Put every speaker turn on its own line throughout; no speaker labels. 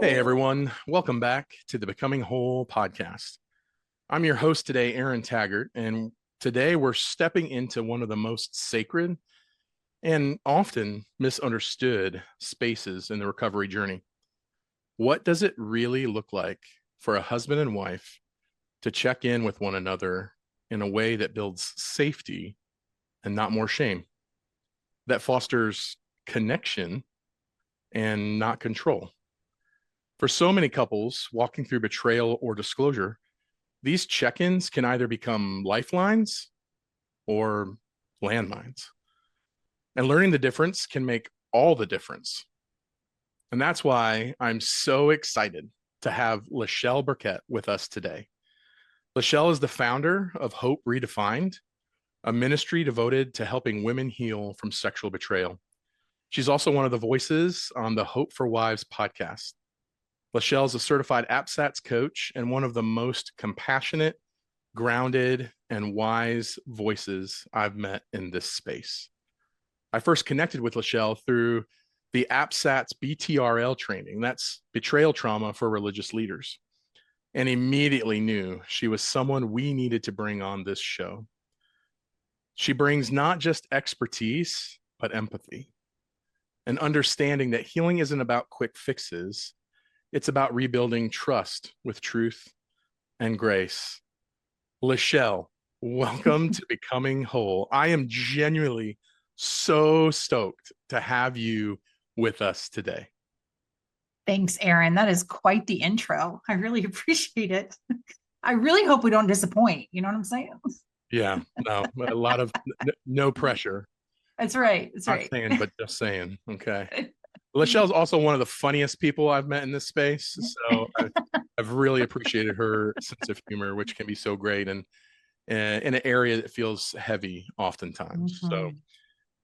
Hey everyone, welcome back to the Becoming Whole podcast. I'm your host today, Aaron Taggart, and today we're stepping into one of the most sacred and often misunderstood spaces in the recovery journey. What does it really look like for a husband and wife to check in with one another in a way that builds safety and not more shame, that fosters connection and not control? For so many couples walking through betrayal or disclosure, these check-ins can either become lifelines or landmines. And learning the difference can make all the difference. And that's why I'm so excited to have Lyschel Burkett with us today. Lyschel is the founder of Hope Redefined, a ministry devoted to helping women heal from sexual betrayal. She's also one of the voices on the Hope for Wives podcast. Lyschel is a certified APSATS coach and one of the most compassionate, grounded, and wise voices I've met in this space. I first connected with Lyschel through the APSATS BTRL training. That's betrayal trauma for religious leaders. And immediately knew she was someone we needed to bring on this show. She brings not just expertise, but empathy, and understanding that healing isn't about quick fixes. It's about rebuilding trust with truth and grace. Lyschel, welcome to Becoming Whole. I am genuinely so stoked to have you with us today.
Thanks, Aaron. That is quite the intro. I really appreciate it. I really hope we don't disappoint. You know what I'm saying?
Yeah, no, a lot of no pressure.
That's right. That's
Not
right.
saying, but just saying. Okay. Lyschel's also one of the funniest people I've met in this space. So I've really appreciated her sense of humor, which can be so great and in an area that feels heavy oftentimes. So,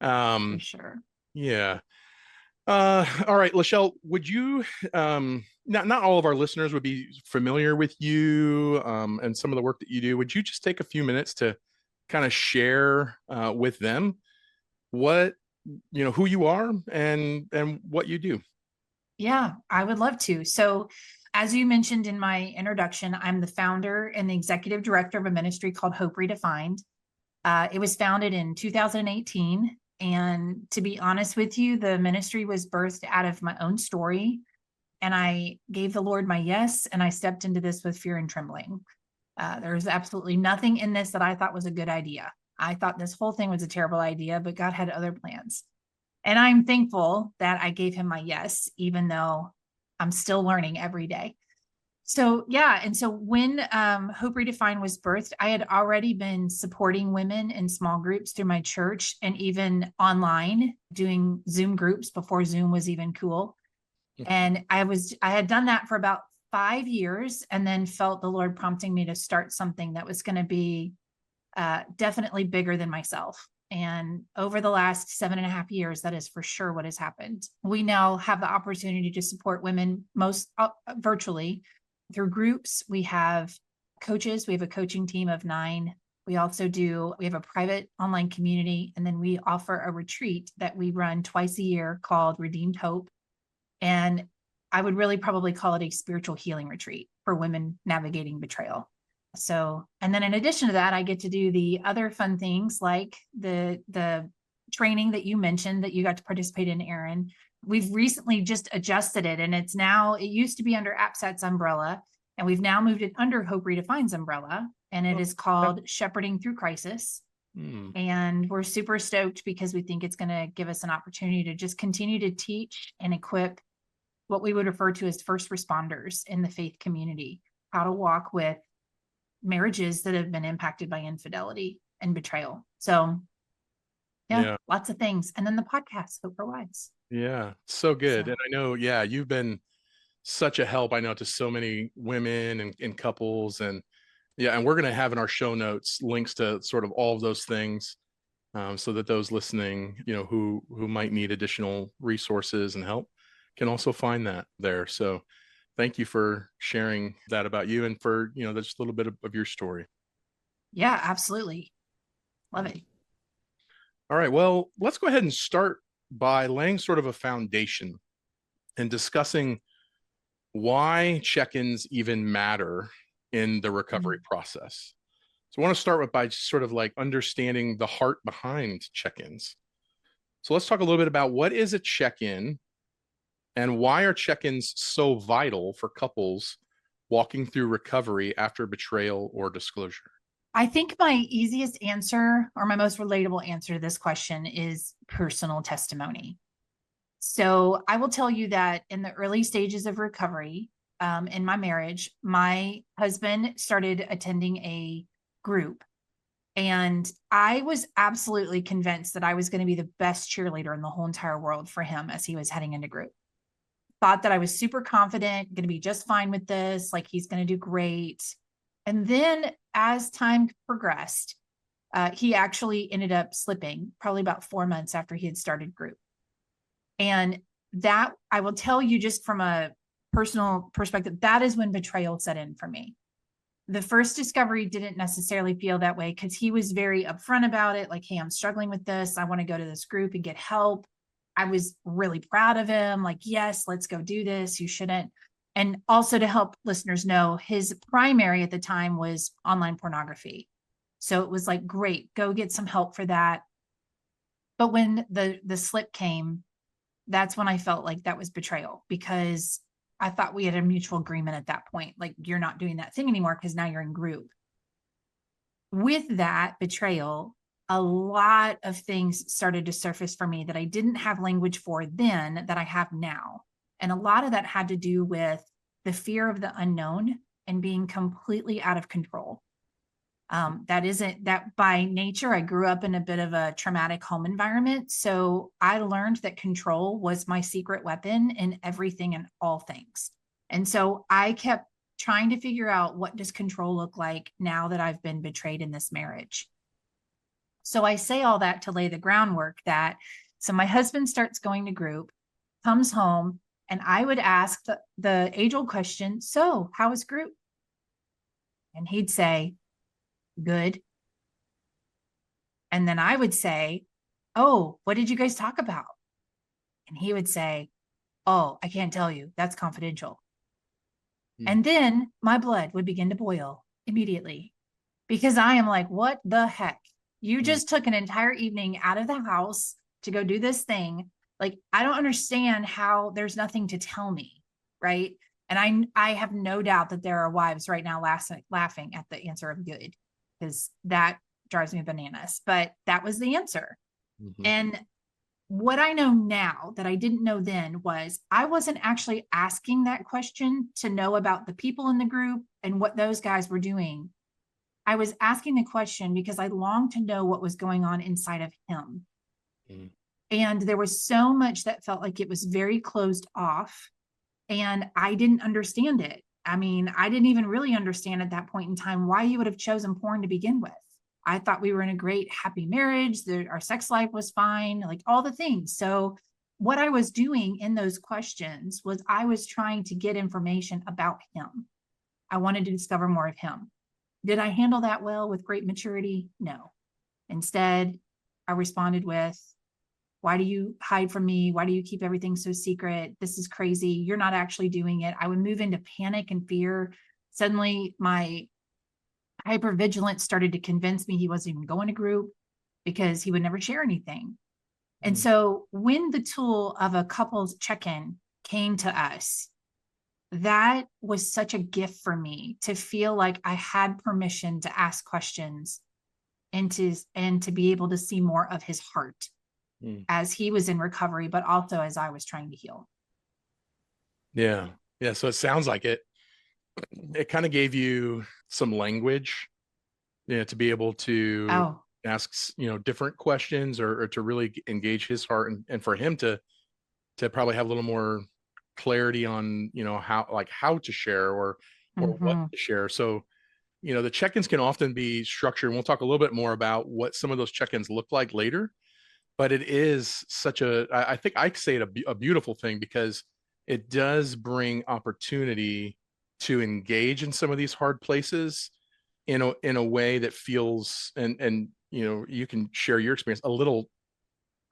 For
um,
sure.
yeah. All right, Lyschel, would you, not all of our listeners would be familiar with you and some of the work that you do. Would you just take a few minutes to kind of share with them what, who you are and what you do?
Yeah, I would love to. So, as you mentioned in my introduction, I'm the founder and the executive director of a ministry called Hope Redefined. It was founded in 2018. And to be honest with you, the ministry was birthed out of my own story. And I gave the Lord my yes, and I stepped into this with fear and trembling. There was absolutely nothing in this that I thought was a good idea. I thought this whole thing was a terrible idea, but God had other plans. And I'm thankful that I gave him my yes, even though I'm still learning every day. So, yeah. And so when Hope Redefined was birthed, I had already been supporting women in small groups through my church and even online doing Zoom groups before Zoom was even cool. And I had done that for about 5 years and then felt the Lord prompting me to start something that was going to be definitely bigger than myself. And over the last 7.5 years, that is for sure what has happened. We now have the opportunity to support women most virtually through groups. We have coaches. We have a coaching team of 9. We have a private online community, and then we offer a retreat that we run twice a year called Redeemed Hope. And I would really probably call it a spiritual healing retreat for women navigating betrayal. So, and then in addition to that, I get to do the other fun things like the training that you mentioned that you got to participate in, Aaron. We've recently just adjusted it, and it used to be under APSAT's umbrella, and we've now moved it under Hope Redefine's umbrella, and it is called Shepherding Through Crisis. And we're super stoked because we think it's going to give us an opportunity to just continue to teach and equip what we would refer to as first responders in the faith community, how to walk with marriages that have been impacted by infidelity and betrayal. So yeah, lots of things. And then the podcast, Hope for Wives.
Yeah, so good. And I know, you've been such a help, I know, to so many women and couples. And and we're going to have in our show notes links to sort of all of those things so that those listening, who might need additional resources and help can also find that there. So thank you for sharing that about you and for, just a little bit of your story.
Yeah, absolutely. Love it.
All right. Well, let's go ahead and start by laying sort of a foundation and discussing why check-ins even matter in the recovery process. So I want to start with by just sort of like understanding the heart behind check-ins. So let's talk a little bit about what is a check-in and why are check-ins so vital for couples walking through recovery after betrayal or disclosure?
I think my easiest answer or my most relatable answer to this question is personal testimony. So I will tell you that in the early stages of recovery, in my marriage, my husband started attending a group. And I was absolutely convinced that I was going to be the best cheerleader in the whole entire world for him as he was heading into group. Thought that I was super confident, going to be just fine with this, like he's going to do great. And then as time progressed, he actually ended up slipping probably about 4 months after he had started group. And that, I will tell you just from a personal perspective, that is when betrayal set in for me. The first discovery didn't necessarily feel that way because he was very upfront about it. Like, hey, I'm struggling with this. I want to go to this group and get help. I was really proud of him. Like, yes, let's go do this. You shouldn't. And also to help listeners know, his primary at the time was online pornography. So it was like, great, go get some help for that. But when the slip came, that's when I felt like that was betrayal, because I thought we had a mutual agreement at that point. Like, you're not doing that thing anymore because now you're in group. With that betrayal, a lot of things started to surface for me that I didn't have language for then that I have now. And a lot of that had to do with the fear of the unknown and being completely out of control. That isn't that by nature. I grew up in a bit of a traumatic home environment. So I learned that control was my secret weapon in everything and all things. And so I kept trying to figure out, what does control look like now that I've been betrayed in this marriage? So I say all that to lay the groundwork that, so my husband starts going to group, comes home, and I would ask the age-old question, so how was group? And he'd say, good. And then I would say, oh, what did you guys talk about? And he would say, oh, I can't tell you. That's confidential. And then my blood would begin to boil immediately, because I am like, what the heck? You just took an entire evening out of the house to go do this thing. Like, I don't understand how there's nothing to tell me, right? And I have no doubt that there are wives right now laughing at the answer of good, because that drives me bananas. But that was the answer. And what I know now that I didn't know then was I wasn't actually asking that question to know about the people in the group and what those guys were doing. I was asking the question because I longed to know what was going on inside of him. And there was so much that felt like it was very closed off, and I didn't understand it. I mean, I didn't even really understand at that point in time why you would have chosen porn to begin with. I thought we were in a great, happy marriage. Our sex life was fine, like all the things. So what I was doing in those questions was I was trying to get information about him. I wanted to discover more of him. Did I handle that well with great maturity? No. Instead, I responded with, why do you hide from me? Why do you keep everything so secret? This is crazy. You're not actually doing it. I would move into panic and fear. Suddenly, my hypervigilance started to convince me he wasn't even going to group because he would never share anything. And so when the tool of a couple's check-in came to us, that was such a gift for me to feel like I had permission to ask questions and to be able to see more of his heart as he was in recovery, but also as I was trying to heal.
Yeah. Yeah. So it sounds like it kind of gave you some language, to be able to ask, different questions, or to really engage his heart, and for him to probably have a little more clarity on, how to share, or what to share. So, the check-ins can often be structured, and we'll talk a little bit more about what some of those check-ins look like later. But it is such I think I say it a beautiful thing, because it does bring opportunity to engage in some of these hard places in a way that feels, and you can share your experience a little,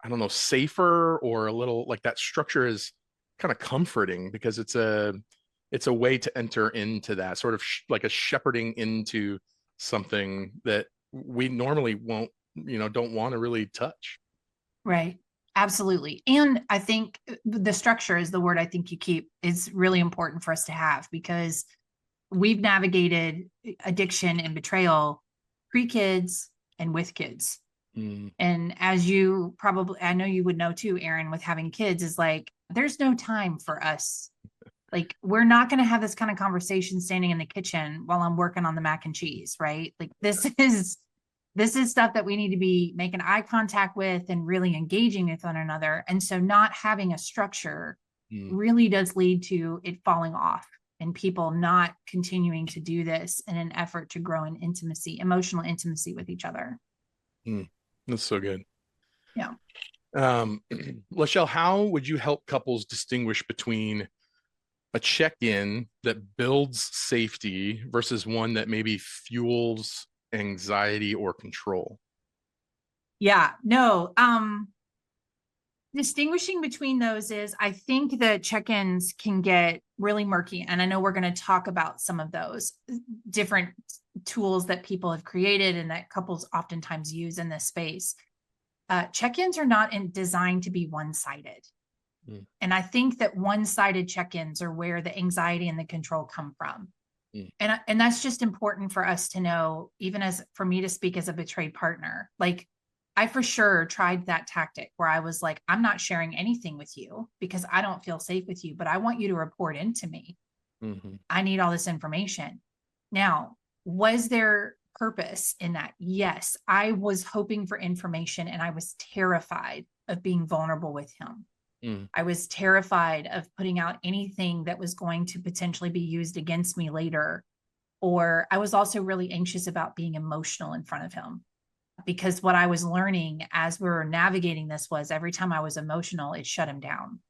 I don't know, safer, or a little like that structure is kind of comforting, because it's it's a way to enter into that sort of like a shepherding into something that we normally won't, don't want to really touch.
Right. Absolutely. And I think the structure is the word I think you keep is really important for us to have, because we've navigated addiction and betrayal pre-kids and with kids.
Mm.
And as you probably, I know you would know too, Aaron, with having kids, is like, there's no time for us. Like, we're not going to have this kind of conversation standing in the kitchen while I'm working on the mac and cheese, right? Like, this is stuff that we need to be making eye contact with and really engaging with one another. And so not having a structure really does lead to it falling off and people not continuing to do this in an effort to grow in intimacy, emotional intimacy with each other.
That's so good.
Yeah.
Lyschel, how would you help couples distinguish between a check-in that builds safety versus one that maybe fuels anxiety or control?
Yeah, no. Distinguishing between those is, I think that check-ins can get really murky. And I know we're going to talk about some of those different tools that people have created and that couples oftentimes use in this space. Check-ins are not designed to be one-sided. And I think that one-sided check-ins are where the anxiety and the control come from. And that's just important for us to know, even as for me to speak as a betrayed partner. Like, I for sure tried that tactic where I was like, I'm not sharing anything with you because I don't feel safe with you, but I want you to report into me. I need all this information. Now, was there purpose in that? Yes, I was hoping for information and I was terrified of being vulnerable with him. I was terrified of putting out anything that was going to potentially be used against me later. Or I was also really anxious about being emotional in front of him, because what I was learning as we were navigating this was every time I was emotional, it shut him down.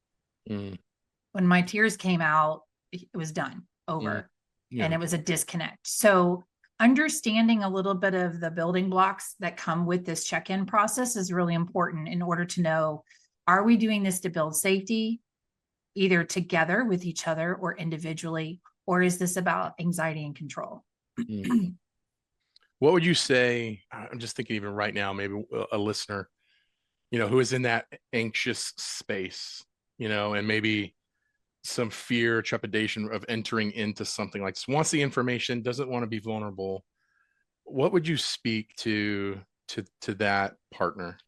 When my tears came out, it was done, over.
Yeah.
And it was a disconnect. So understanding a little bit of the building blocks that come with this check-in process is really important in order to know, are we doing this to build safety, either together with each other or individually, or is this about anxiety and control?
What would you say? I'm just thinking even right now, maybe a listener, who is in that anxious space, and maybe some fear, trepidation of entering into something like this, wants the information, doesn't want to be vulnerable. What would you speak to that partner?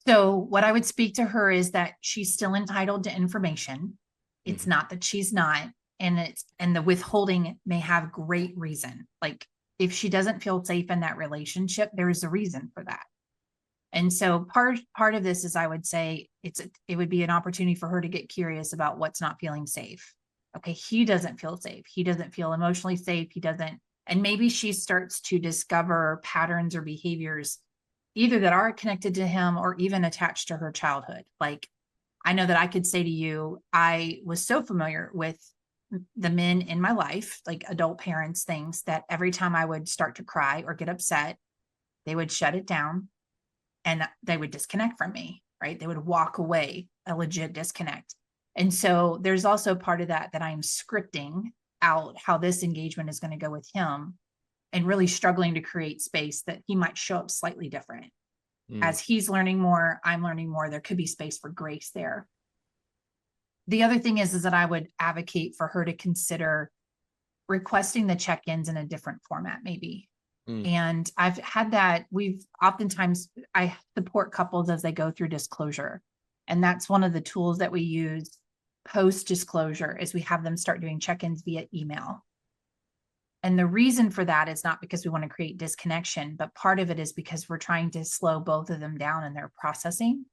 So what I would speak to her is that she's still entitled to information. It's not that she's not, and the withholding may have great reason. Like, if she doesn't feel safe in that relationship, there is a reason for that. And so part of this is, I would say, it would be an opportunity for her to get curious about what's not feeling safe. Okay, he doesn't feel safe. He doesn't feel emotionally safe. He doesn't, and maybe she starts to discover patterns or behaviors either that are connected to him or even attached to her childhood. Like, I know that I could say to you, I was so familiar with the men in my life, like adult parents, things that every time I would start to cry or get upset, they would shut it down and they would disconnect from me, right? They would walk away, a legit disconnect. And so there's also part of that I'm scripting out how this engagement is going to go with him, and really struggling to create space that he might show up slightly different. As he's learning more, I'm learning more. There could be space for grace there. The other thing is that I would advocate for her to consider requesting the check-ins in a different format, maybe. And I've had that. I support couples as they go through disclosure. And that's one of the tools that we use post disclosure, is we have them start doing check-ins via email. And the reason for that is not because we want to create disconnection, but part of it is because we're trying to slow both of them down in their processing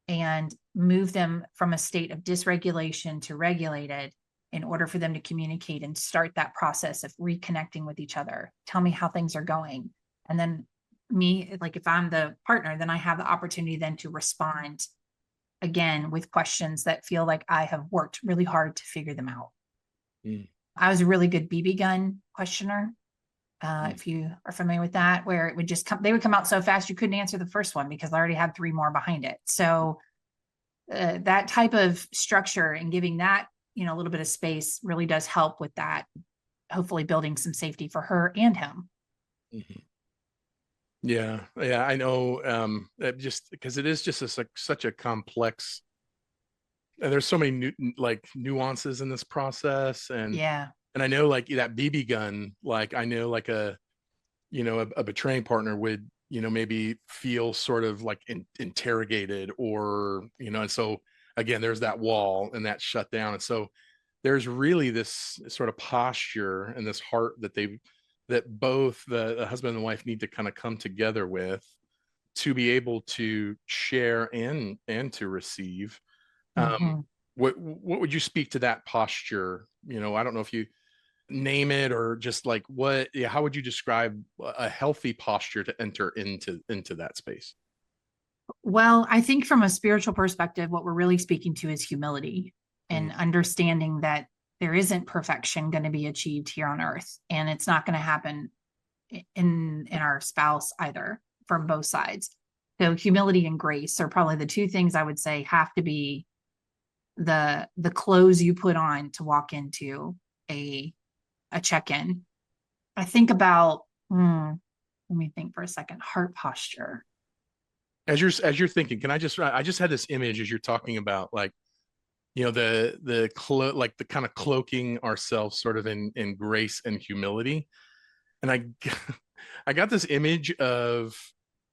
and move them from a state of dysregulation to regulated, in order for them to communicate and start that process of reconnecting with each other. Tell me how things are going. And then me, like, if I'm the partner, then I have the opportunity then to respond again with questions that feel like I have worked really hard to figure them out. I was a really good BB gun questioner. If you are familiar with that, where it would just they would come out so fast you couldn't answer the first one because I already had 3 more behind it. So that type of structure and giving that a little bit of space really does help with that, hopefully building some safety for her and him.
Mhm. Yeah, yeah, I know. Just because it is just such a complex, and there's so many like nuances in this process,
Yeah.
and I know like that BB gun, like I know like a betraying partner would maybe feel sort of like interrogated, or and so again there's that wall and that shut down, and so there's really this sort of posture and this heart that both the husband and the wife need to kind of come together with to be able to share and to receive. um
Mm-hmm.
what would you speak to that posture? I don't know if you name it, or just like what, yeah, how would you describe a healthy posture to enter into that space?
Well, I think from a spiritual perspective, what we're really speaking to is humility
Mm,
and understanding that there isn't perfection going to be achieved here on earth, and it's not going to happen in our spouse either, from both sides. So humility and grace are probably the two things I would say have to be the clothes you put on to walk into a check-in. I think about let me think for a second. Heart posture.
as you're thinking, can I just had this image as you're talking about, like, like the kind of cloaking ourselves sort of in grace and humility, and I got this image of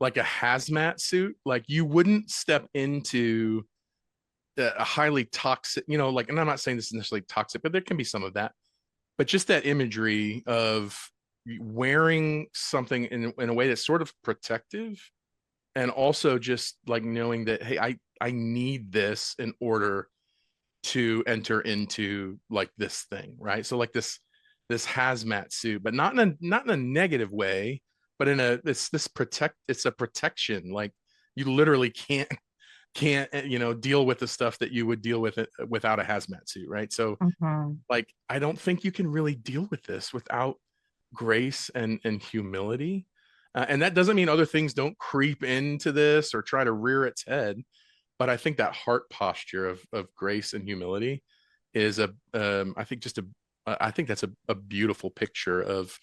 like a hazmat suit. Like you wouldn't step into a highly toxic, like, and I'm not saying this is necessarily toxic, but there can be some of that. But just that imagery of wearing something in a way that's sort of protective, and also just like knowing that, hey, I need this in order to enter into like this thing, right? So like this hazmat suit, but not in a negative way, but in a this protect it's a protection. Like you literally can't deal with the stuff that you would deal with it without a hazmat suit, right? So
Mm-hmm.
like I don't think you can really deal with this without grace and humility. And that doesn't mean other things don't creep into this or try to rear its head, but I think that heart posture of grace and humility is I think just a I think that's a beautiful picture of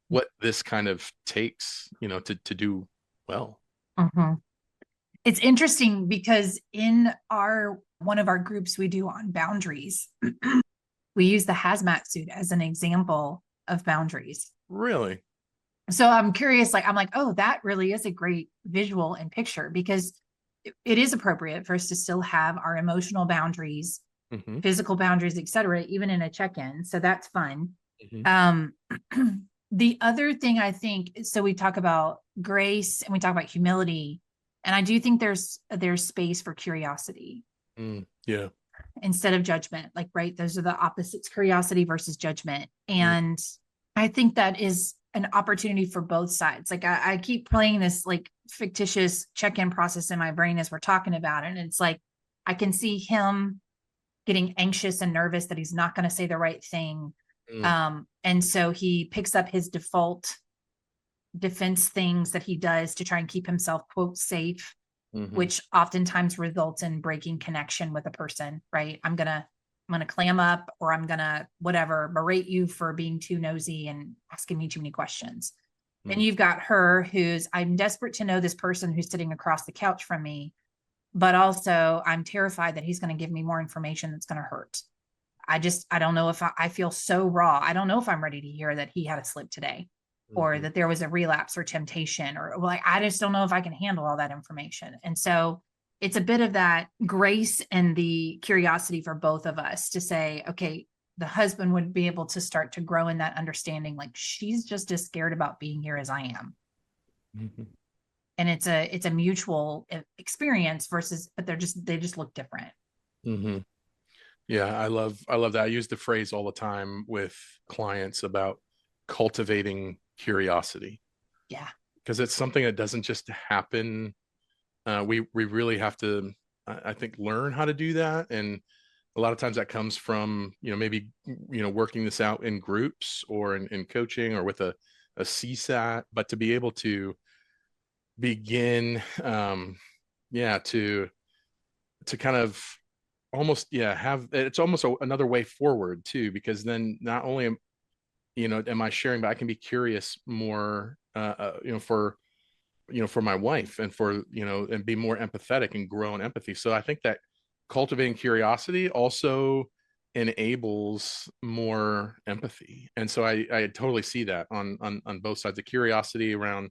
what this kind of takes, to do well.
Mm-hmm. It's interesting because in our one of our groups we do on boundaries, we use the hazmat suit as an example of boundaries.
Really.
So I'm curious, like I'm like, oh, that really is a great visual and picture, because it is appropriate for us to still have our emotional boundaries,
Hmm.
physical boundaries, etc., even in a check-in. So that's fun.
Hmm.
Um, the other thing I think, so we talk about grace and we talk about humility, and I do think there's space for curiosity
Yeah.
instead of judgment. Like, right, those are the opposites: curiosity versus judgment.
Mm,
And I think that is an opportunity for both sides. Like I keep playing this like fictitious check-in process in my brain as we're talking about it, and it's like I can see him getting anxious and nervous that he's not going to say the right thing.
mm,
And so he picks up his default defense things that he does to try and keep himself, quote, safe,
hmm.
which oftentimes results in breaking connection with a person, right? I'm gonna clam up, or I'm gonna whatever, berate you for being too nosy and asking me too many questions. And
Mm,
you've got her who's, I'm desperate to know this person who's sitting across the couch from me, but also I'm terrified that he's going to give me more information that's going to hurt. I don't know if I feel so raw. I don't know if I'm ready to hear that he had a slip today, or
mhm,
that there was a relapse or temptation, or like, I just don't know if I can handle all that information. And so it's a bit of that grace and the curiosity for both of us to say, okay, the husband would be able to start to grow in that understanding. Like, she's just as scared about being here as I am.
mhm,
And it's a mutual experience versus, but they just look different.
mhm. Yeah, I love that. I use the phrase all the time with clients about cultivating curiosity,
Yeah.
because it's something that doesn't just happen. We really have to, I think, learn how to do that, and a lot of times that comes from maybe working this out in groups or in coaching or with a CSAT, but to be able to begin, yeah, to kind of almost, yeah, have, it's almost another way forward too, because then not only am I sharing, but I can be curious more, for, for my wife, and for, and be more empathetic and grow in empathy. So I think that cultivating curiosity also enables more empathy. And so I totally see that on both sides, the curiosity around,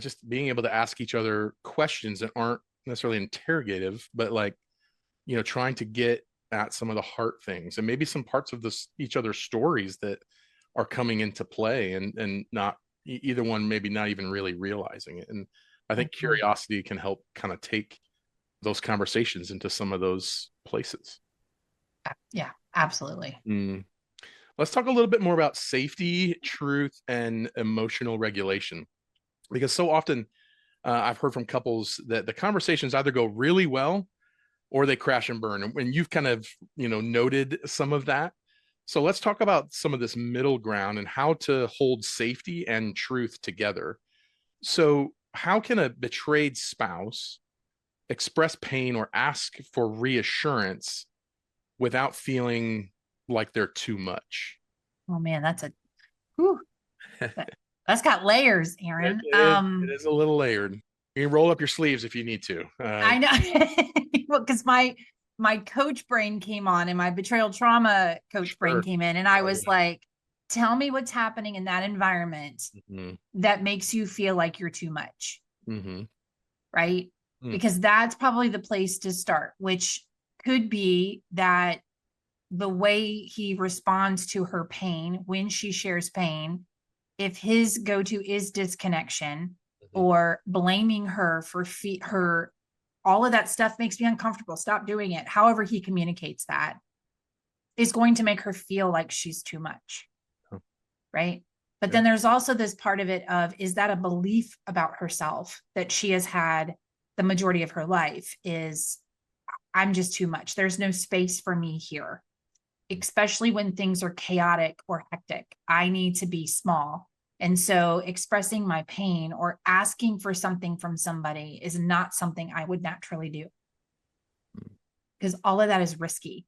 just being able to ask each other questions that aren't necessarily interrogative, but like, trying to get at some of the heart things, and maybe some parts of this each other's stories that are coming into play, and not either one maybe not even really realizing it. And I think
Mhm.
curiosity can help kind of take those conversations into some of those places.
Yeah, absolutely.
Mm. Let's talk a little bit more about safety, truth, and emotional regulation, because so often I've heard from couples that the conversations either go really well or they crash and burn. And you've kind of, noted some of that. So let's talk about some of this middle ground and how to hold safety and truth together. So, how can a betrayed spouse express pain or ask for reassurance without feeling like they're too much?
Oh man, whew, that, that's got layers,
It,
Aaron.
it is. It is a little layered. You can roll up your sleeves if you need to.
I know. Well, because my coach brain came on and my betrayal trauma coach brain
Sure.
came in, and I
Oh
was
yeah.
like, tell me what's happening in that environment
Mm-hmm.
that makes you feel like you're too much,
Mm-hmm.
right? Because that's probably the place to start, which could be that the way he responds to her pain when she shares pain, if his go-to is disconnection
Mm-hmm.
or blaming her for her, all of that stuff makes me uncomfortable, stop doing it, however he communicates that, is going to make her feel like she's too much,
Oh,
right? But
yeah.
then there's also this part of it of, is that a belief about herself that she has had the majority of her life, is I'm just too much, there's no space for me here, especially when things are chaotic or hectic. I need to be small. And so expressing my pain or asking for something from somebody is not something I would naturally do, because all of that is risky,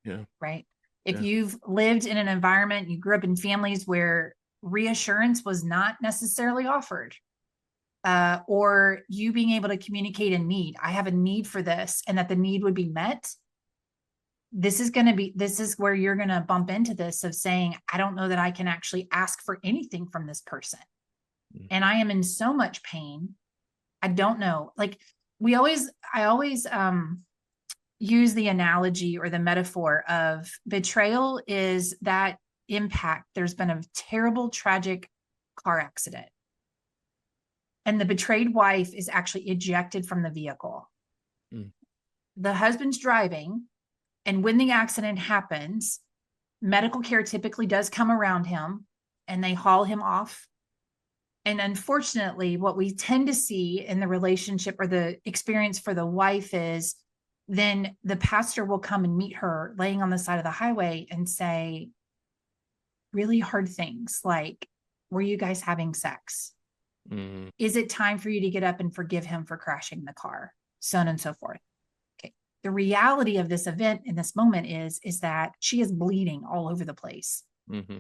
Yeah.
right? If
Yeah.
you've lived in an environment, you grew up in families where reassurance was not necessarily offered, or you being able to communicate a need, I have a need for this, and that the need would be met, this is where you're going to bump into this of saying, I don't know that I can actually ask for anything from this person.
Mm.
And I am in so much pain. I don't know. Like I always use the analogy or the metaphor of betrayal is that impact. There's been a terrible, tragic car accident, and the betrayed wife is actually ejected from the vehicle.
Mm.
The husband's driving, and when the accident happens, medical care typically does come around him and they haul him off. And unfortunately, what we tend to see in the relationship or the experience for the wife is, then the pastor will come and meet her laying on the side of the highway and say really hard things like, were you guys having sex?
Mm.
Is it time for you to get up and forgive him for crashing the car? So on and so forth. Okay. The reality of this event in this moment is that she is bleeding all over the place.
Mm-hmm.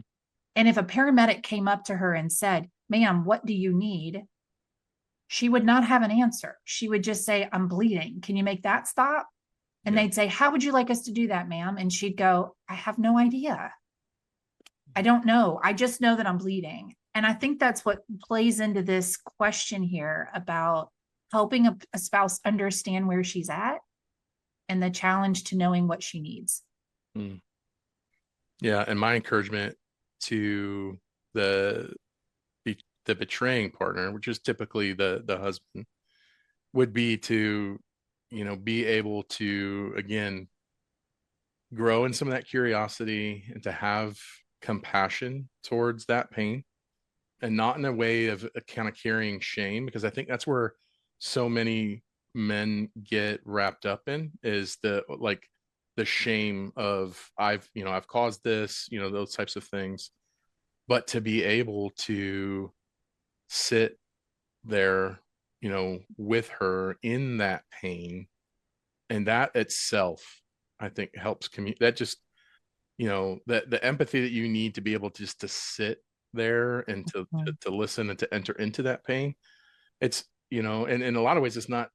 And if a paramedic came up to her and said, ma'am, what do you need? She would not have an answer. She would just say, I'm bleeding. Can you make that stop? And
Yeah.
they'd say, how would you like us to do that, ma'am? And she'd go, I have no idea. I don't know. I just know that I'm bleeding. And I think that's what plays into this question here about helping a spouse understand where she's at and the challenge to knowing what she needs.
Mm. Yeah. And my encouragement to the the betraying partner, which is typically the husband, would be to, be able to again grow in some of that curiosity and to have compassion towards that pain, and not in a way of kind of carrying shame, because I think that's where so many men get wrapped up in, is the like the shame of I've caused this, those types of things. But to be able to sit there, with her in that pain, and that itself, I think helps that just, the empathy that you need to be able to just to sit there and to listen and to enter into that pain. It's, and in a lot of ways, it's not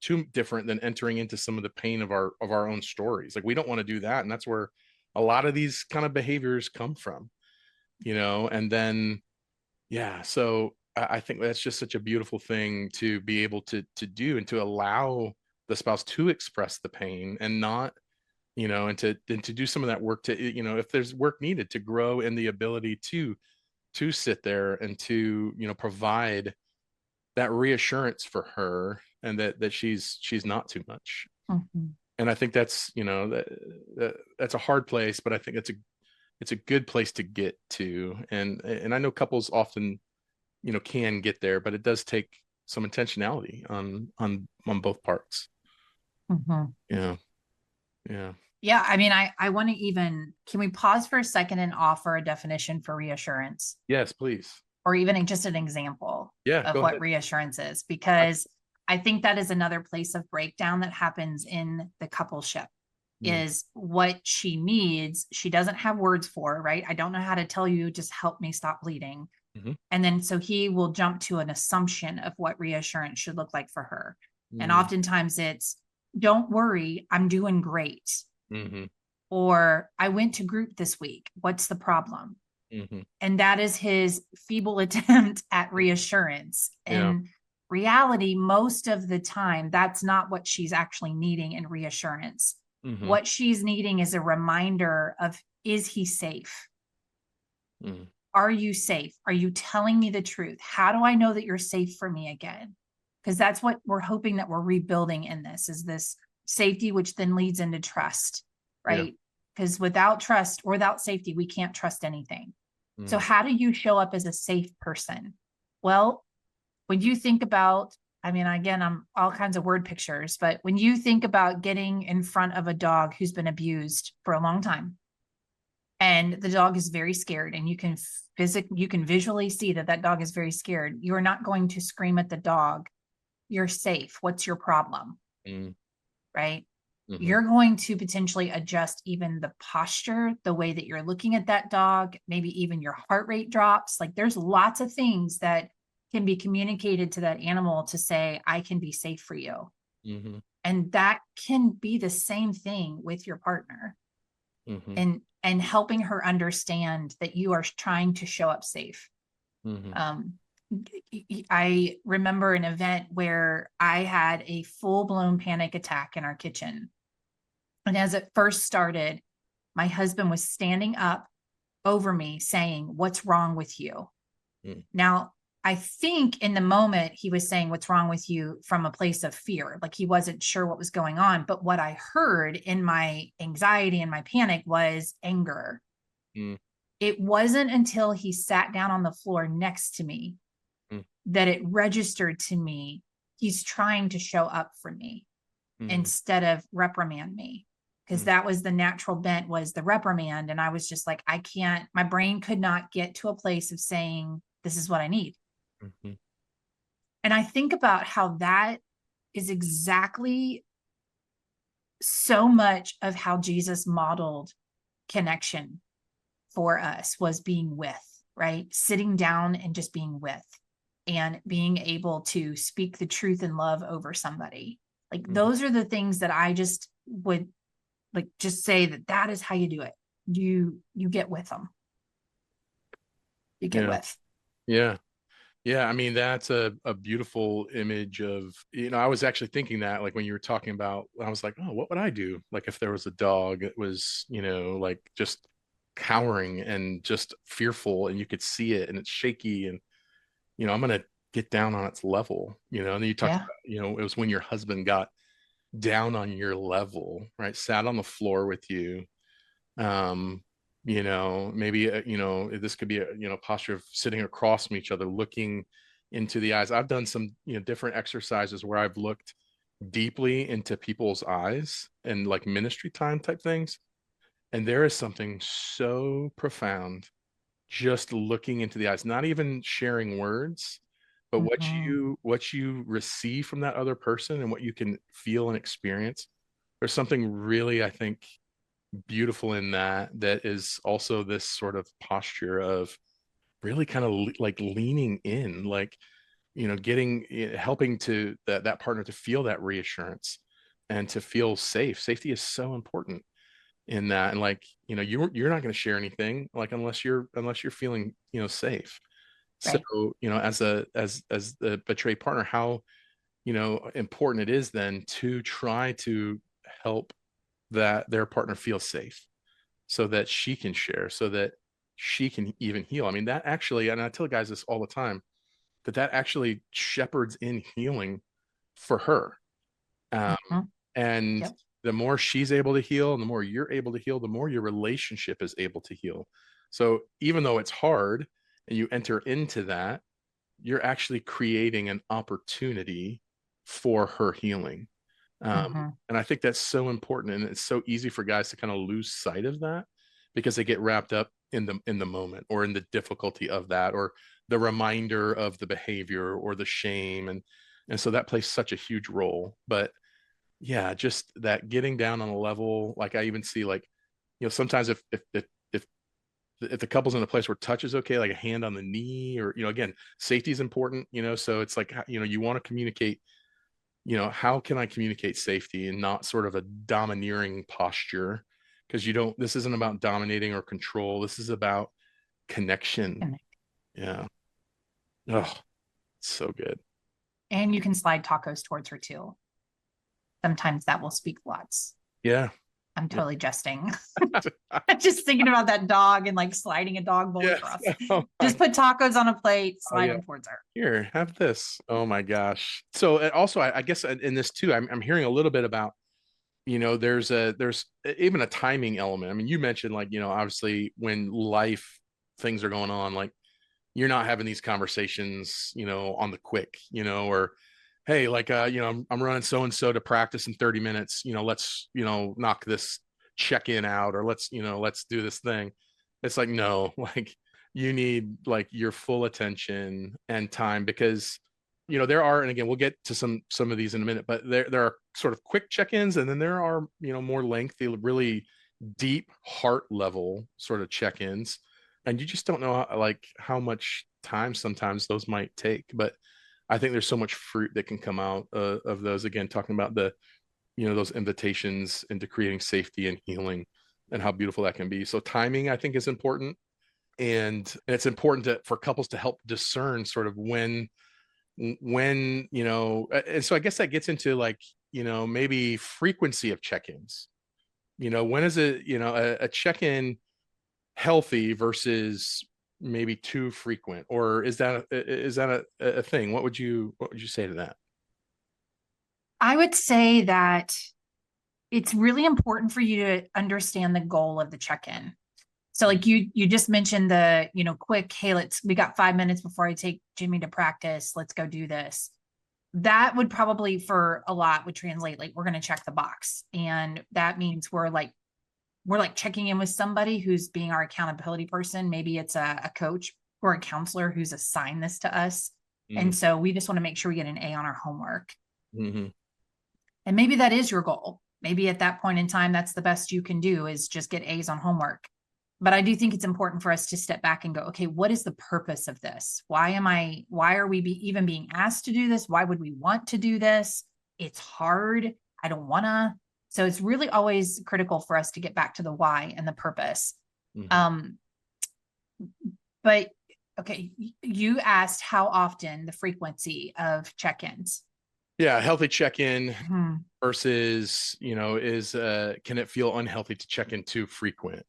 too different than entering into some of the pain of our own stories. Like, we don't want to do that. And that's where a lot of these kind of behaviors come from, and then, yeah. So I think that's just such a beautiful thing to be able to do, and to allow the spouse to express the pain, and not, and to do some of that work, to, if there's work needed, to grow in the ability to sit there and to, provide that reassurance for her, and that she's not too much.
Mhm.
And I think that's, that's a hard place, but I think it's a good place to get to. And I know couples often, can get there, but it does take some intentionality on both parts.
Mhm.
Yeah. Yeah.
Yeah, I mean, I want to even, can we pause for a second and offer a definition for reassurance,
Yes, please.
or even just an example
Yeah,
of
go
what
ahead.
reassurance is? Because I think that is another place of breakdown that happens in the coupleship,
Mm,
is what she needs. She doesn't have words for, right? I don't know how to tell you, just help me stop bleeding.
mhm,
And then so he will jump to an assumption of what reassurance should look like for her. And
mm,
oftentimes it's, don't worry, I'm doing great.
mhm,
Or I went to group this week. What's the problem?
mhm.
And that is his feeble attempt at reassurance.
Yeah.
And reality, most of the time, that's not what she's actually needing in reassurance.
Mhm,
What she's needing is a reminder of, is he safe?
mhm.
Are you safe? Are you telling me the truth? How do I know that you're safe for me again? Because that's what we're hoping that we're rebuilding in this, is this safety, which then leads into trust,
Yeah.
right? Because without trust or without safety, we can't trust anything. So
Mhm,
how do you show up as a safe person? Well, when you think about, I mean, again, I'm all kinds of word pictures, but when you think about getting in front of a dog who's been abused for a long time, and the dog is very scared, and you can visually see that that dog is very scared, you're not going to scream at the dog, you're safe, what's your problem,
mhm,
right?
mhm,
You're going to potentially adjust even the posture, the way that you're looking at that dog, maybe even your heart rate drops. Like, there's lots of things that can be communicated to that animal to say, I can be safe for you.
mhm,
And that can be the same thing with your partner,
mhm,
and helping her understand that you are trying to show up safe.
mhm,
Um, I remember an event where I had a full-blown panic attack in our kitchen. And as it first started, my husband was standing up over me saying, "What's wrong with you?"
mhm,
Now, I think in the moment he was saying, "What's wrong with you?" from a place of fear, like he wasn't sure what was going on. But what I heard in my anxiety and my panic was anger.
mhm,
It wasn't until he sat down on the floor next to me
mhm,
that it registered to me, he's trying to show up for me
mhm,
instead of reprimand me. Because
mhm,
that was the natural bent, was the reprimand. And I was just like, I can't, my brain could not get to a place of saying, this is what I need.
mhm.
And I think about how that is exactly so much of how Jesus modeled connection for us, was being with, right? Sitting down and just being with, and being able to speak the truth in love over somebody. Like,
Mhm.
those are the things that I just would like just say, that is how you do it. You get with them. You get
Yeah.
with.
Yeah. Yeah. I mean, that's a beautiful image of, I was actually thinking that, like, when you were talking about, I was like, oh, what would I do? Like, if there was a dog that was, like, just cowering and just fearful, and you could see it and it's shaky, and, I'm going to get down on its level, and then you talked
Yeah.
about, it was when your husband got down on your level, right? Sat on the floor with you. um Maybe, this could be a, posture of sitting across from each other, looking into the eyes. I've done some, different exercises where I've looked deeply into people's eyes, and like ministry time type things, and there is something so profound just looking into the eyes, not even sharing words, but
Mhm.
what you receive from that other person, and what you can feel and experience. there's something really, I think, beautiful in that is also this sort of posture of really kind of like leaning in, like, getting, helping to that partner to feel that reassurance and to feel safe. Safety is so important in that. And like, you're not going to share anything like unless you're feeling, safe. So,
Right.
as the betrayed partner, how, important it is then to try to help that their partner feel safe so that she can share, so that she can even heal. I mean, that actually, and I tell guys this all the time, that actually shepherds in healing for her. Um,
Mhm.
and
Yep.
the more she's able to heal and the more you're able to heal, the more your relationship is able to heal. So even though it's hard and you enter into that, you're actually creating an opportunity for her healing.
Mhm.
And I think that's so important. And it's so easy for guys to kind of lose sight of that because they get wrapped up in the moment or in the difficulty of that or the reminder of the behavior or the shame. And so that plays such a huge role. But yeah, just that getting down on a level, like I even see like, sometimes if the couple's in a place where touch is okay, like a hand on the knee or, again, safety is important, so it's like, you want to communicate, how can I communicate safety and not sort of a domineering posture? Because this isn't about dominating or control. This is about connection.
And
Yeah. Oh, so good.
and you can slide tacos towards her too. Sometimes that will speak lots.
Yeah.
I'm
Yeah.
totally jesting. I'm just thinking about that dog and like sliding a dog bowl
Yes.
across.
Oh,
Just put tacos on a plate,
oh,
slide
yeah.
them towards her.
Here, have this. Oh my gosh. So also, I guess in this too, I'm hearing a little bit about, there's even a timing element. I mean, you mentioned like, obviously when things are going on, like you're not having these conversations, on the quick, or hey, like I'm running so and so to practice in 30 minutes, let's, knock this check in out or let's do this thing. It's like no, like you need like your full attention and time because there are, and again we'll get to some of these in a minute, but there are sort of quick check-ins and then there are more lengthy, really deep heart level sort of check-ins, and you just don't know like how much time sometimes those might take. But I think there's so much fruit that can come out of those, again talking about the those invitations into creating safety and healing and how beautiful that can be. So timing I think is important, and it's important for couples to help discern sort of when and so I guess that gets into like maybe frequency of check-ins. When is it a check-in healthy versus maybe too frequent, or is that a thing? What would you say to that?
I would say that it's really important for you to understand the goal of the check-in. So like you just mentioned the, quick, hey, we got 5 minutes before I take Jimmy to practice. Let's go do this. That would probably for a lot would translate like we're going to check the box. And that means we're like checking in with somebody who's being our accountability person. Maybe it's a coach or a counselor who's assigned this to us.
Mm-hmm.
And so we just want to make sure we get an A on our homework.
Mm-hmm.
And maybe that is your goal. Maybe at that point in time, that's the best you can do is just get A's on homework. But I do think it's important for us to step back and go, okay, what is the purpose of this? Why are we even being asked to do this? Why would we want to do this? It's hard. I don't want to. So it's really always critical for us to get back to the why and the purpose.
Mm-hmm.
Um, but okay, you asked how often the frequency of check-ins.
Yeah, healthy check-in
Hmm.
versus is can it feel unhealthy to check in too frequent?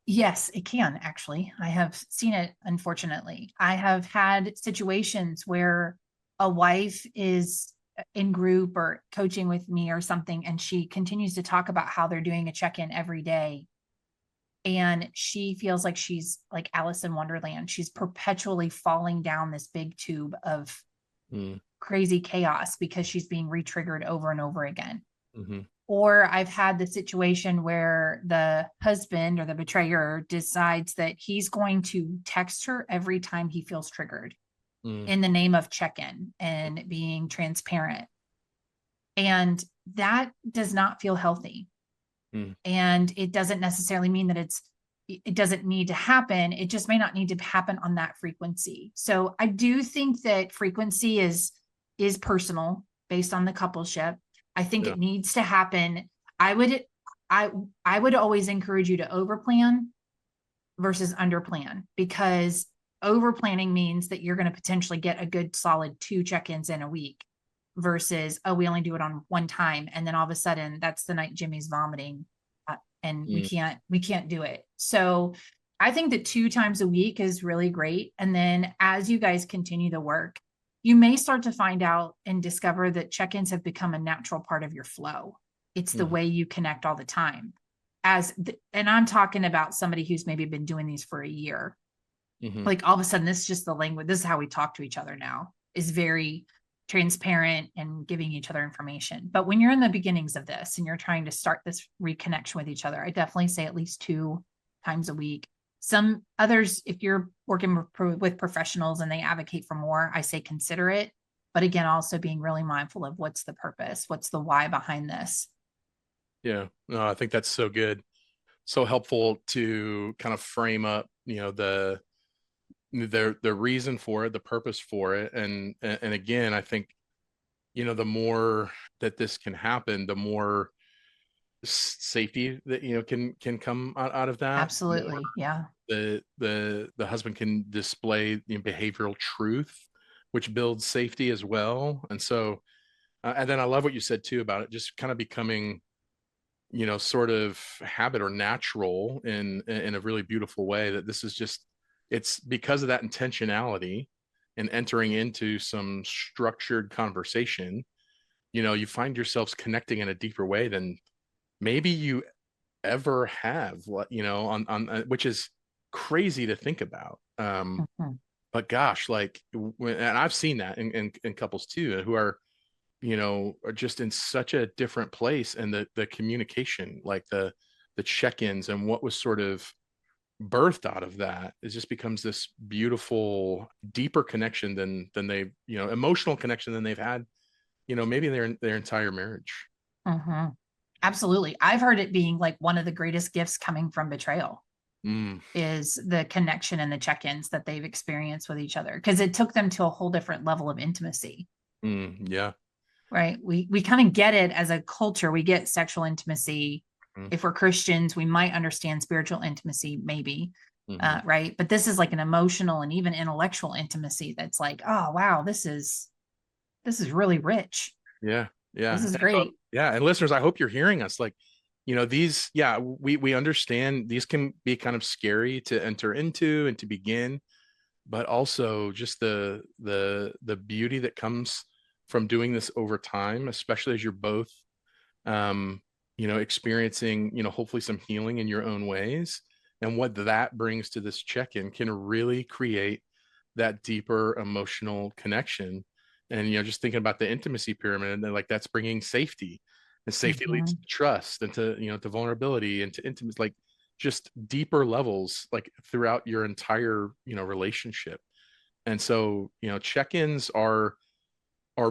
Yes, it can actually. I have seen it, unfortunately. I have had situations where a wife is in group or coaching with me or something, and she continues to talk about how they're doing a check in every day. And she feels like she's like Alice in Wonderland. She's perpetually falling down this big tube of
Mm-hmm.
crazy chaos because she's being re-triggered over and over again.
Mm-hmm.
Or I've had the situation where the husband or the betrayer decides that he's going to text her every time he feels triggered in the name of check-in and being transparent. And that does not feel healthy.
Mm.
And it doesn't necessarily mean that it doesn't need to happen. It just may not need to happen on that frequency. So I do think that frequency is personal based on the coupleship. I think
Yeah.
it needs to happen. I would I I would always encourage you to overplan versus underplan, because over planning means that you're going to potentially get a good solid 2 check-ins in a week versus, oh, we only do it on one time, and then all of a sudden that's the night Jimmy's vomiting, and
Mm.
we can't do it. So I think that 2 times a week is really great. And then as you guys continue the work, you may start to find out and discover that check-ins have become a natural part of your flow. It's the
Mm.
way you connect all the time. And I'm talking about somebody who's maybe been doing these for a year.
Hmm.
Like all of a sudden, this is just the language. This is how we talk to each other now, is very transparent and giving each other information. But when you're in the beginnings of this and you're trying to start this reconnection with each other, I definitely say at least 2 times a week. Some others, if you're working with professionals and they advocate for more, I say consider it. But again, also being really mindful of what's the purpose, what's the why behind this.
Yeah. No, I think that's so good. So helpful to kind of frame up, the reason for it, the purpose for it. And again, I think, the more that this can happen, the more safety that, can come out of that. The more
Absolutely. Yeah.
the husband can display, behavioral truth, which builds safety as well. And so, and then I love what you said too about it just kind of becoming, sort of habit or natural in a really beautiful way, that this is just, it's because of that intentionality and entering into some structured conversation, you find yourselves connecting in a deeper way than maybe you ever have, on which is crazy to think about.
Mhm.
But gosh, like and I've seen that in couples too, who are just in such a different place, and the communication, like the check-ins and what was sort of birthed out of that, it just becomes this beautiful, deeper connection than they, emotional connection than they've had, maybe their entire marriage.
Mhm. Absolutely. I've heard it being like one of the greatest gifts coming from betrayal
Mm.
is the connection and the check-ins that they've experienced with each other, because it took them to a whole different level of intimacy.
Mm. Yeah.
Right. We kind of get it as a culture. We get sexual intimacy.
Mm.
If we're Christians, we might understand spiritual intimacy, maybe.
Hmm.
Right. But this is like an emotional and even intellectual intimacy that's like, oh wow, this is really rich.
Yeah.
This
Yeah.
is
And so,
great.
yeah, and listeners, I hope you're hearing us. Like, these, yeah, we understand these can be kind of scary to enter into and to begin, but also just the beauty that comes from doing this over time, especially as you're both, um experiencing, hopefully some healing in your own ways, and what that brings to this check-in can really create that deeper emotional connection. And, just thinking about the intimacy pyramid, and then, like, that's bringing safety, and safety leads
Mhm.
to trust, and to, to vulnerability, and to intimacy, like just deeper levels, like throughout your entire, relationship. And so, check-ins are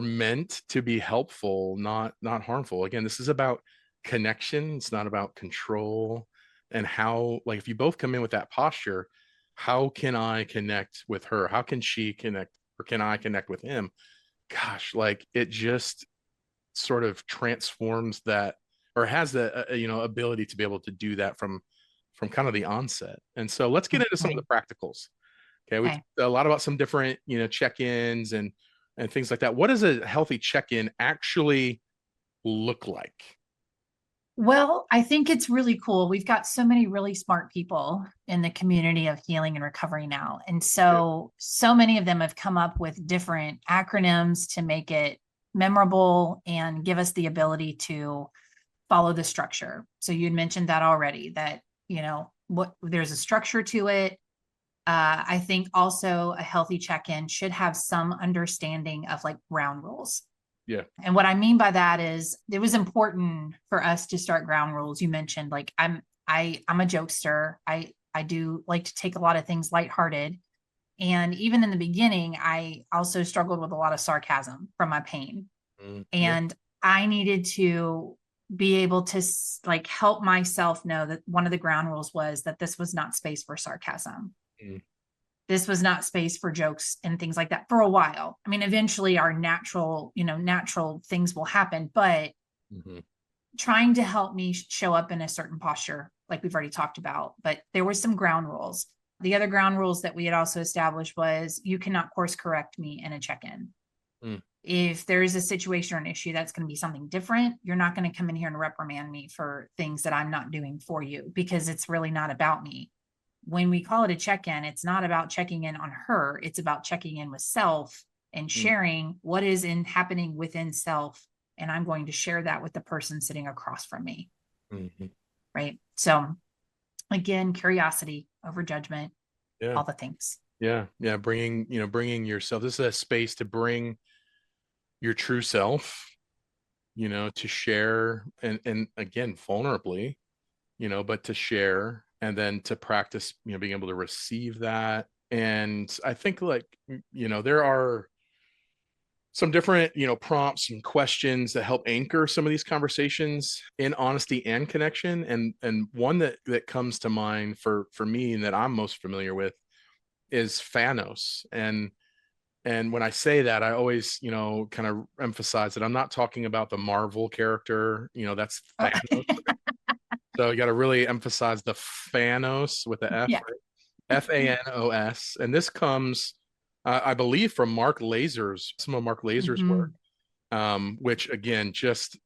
meant to be helpful, not harmful. Again, this is about connection. It's not about control. And how, like, if you both come in with that posture, how can I connect with her? How can she connect, or can I connect with him? Gosh, like, it just sort of transforms that, or has the, ability to be able to do that from kind of the onset. And so let's get into some of
Mhm.
the practicals. Okay, we talked
Okay.
a lot about some different, check-ins and things like that. What does a healthy check-in actually look like?
Well, I think it's really cool. We've got so many really smart people in the community of healing and recovery now. And
Yeah.
so many of them have come up with different acronyms to make it memorable and give us the ability to follow the structure. So you'd mentioned that already, that, what there's a structure to it. I think also a healthy check-in should have some understanding of like ground rules.
Yeah.
And what I mean by that is it was important for us to start ground rules. You mentioned like I'm a jokester. I do like to take a lot of things lighthearted. And even in the beginning, I also struggled with a lot of sarcasm from my pain.
Mm, yeah.
And I needed to be able to like help myself know that one of the ground rules was that this was not space for sarcasm.
Mm.
This was not space for jokes and things like that for a while. I mean, eventually our natural things will happen, but
Mhm.
trying to help me show up in a certain posture, like we've already talked about. But there were some ground rules. The other ground rules that we had also established was you cannot course correct me in a check-in.
Mm.
If there is a situation or an issue that's going to be something different, you're not going to come in here and reprimand me for things that I'm not doing for you, because it's really not about me. When we call it a check-in, it's not about checking in on her. It's about checking in with self and
Mm.
sharing what is happening within self. And I'm going to share that with the person sitting across from me.
Mhm.
Right. So again, curiosity over judgment,
Yeah.
all the things.
Yeah. Yeah. Bringing yourself, this is a space to bring your true self, to share and again, vulnerably, but to share and then to practice, being able to receive that. And I think like, there are some different, prompts and questions that help anchor some of these conversations in honesty and connection. And one that comes to mind for me and that I'm most familiar with is Thanos. And when I say that, I always, kind of emphasize that I'm not talking about the Marvel character, that's
Oh,
Thanos. So you got to really emphasize the Thanos with the F,
yeah.
right? Fanos. And this comes, I believe, from some of Mark Laser's work,
Mm-hmm.
which again, just,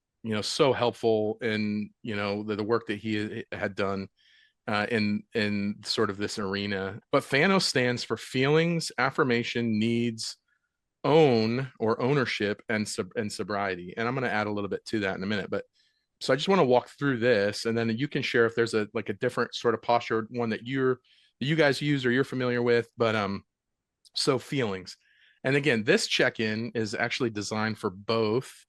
so helpful in, the work that he had done in sort of this arena. But Thanos stands for feelings, affirmation, needs, own or ownership, and sobriety. And I'm going to add a little bit to that in a minute, but so I just want to walk through this, and then you can share if there's a like a different sort of posture, one that you guys use or you're familiar with. But so feelings, and again, this check-in is actually designed for both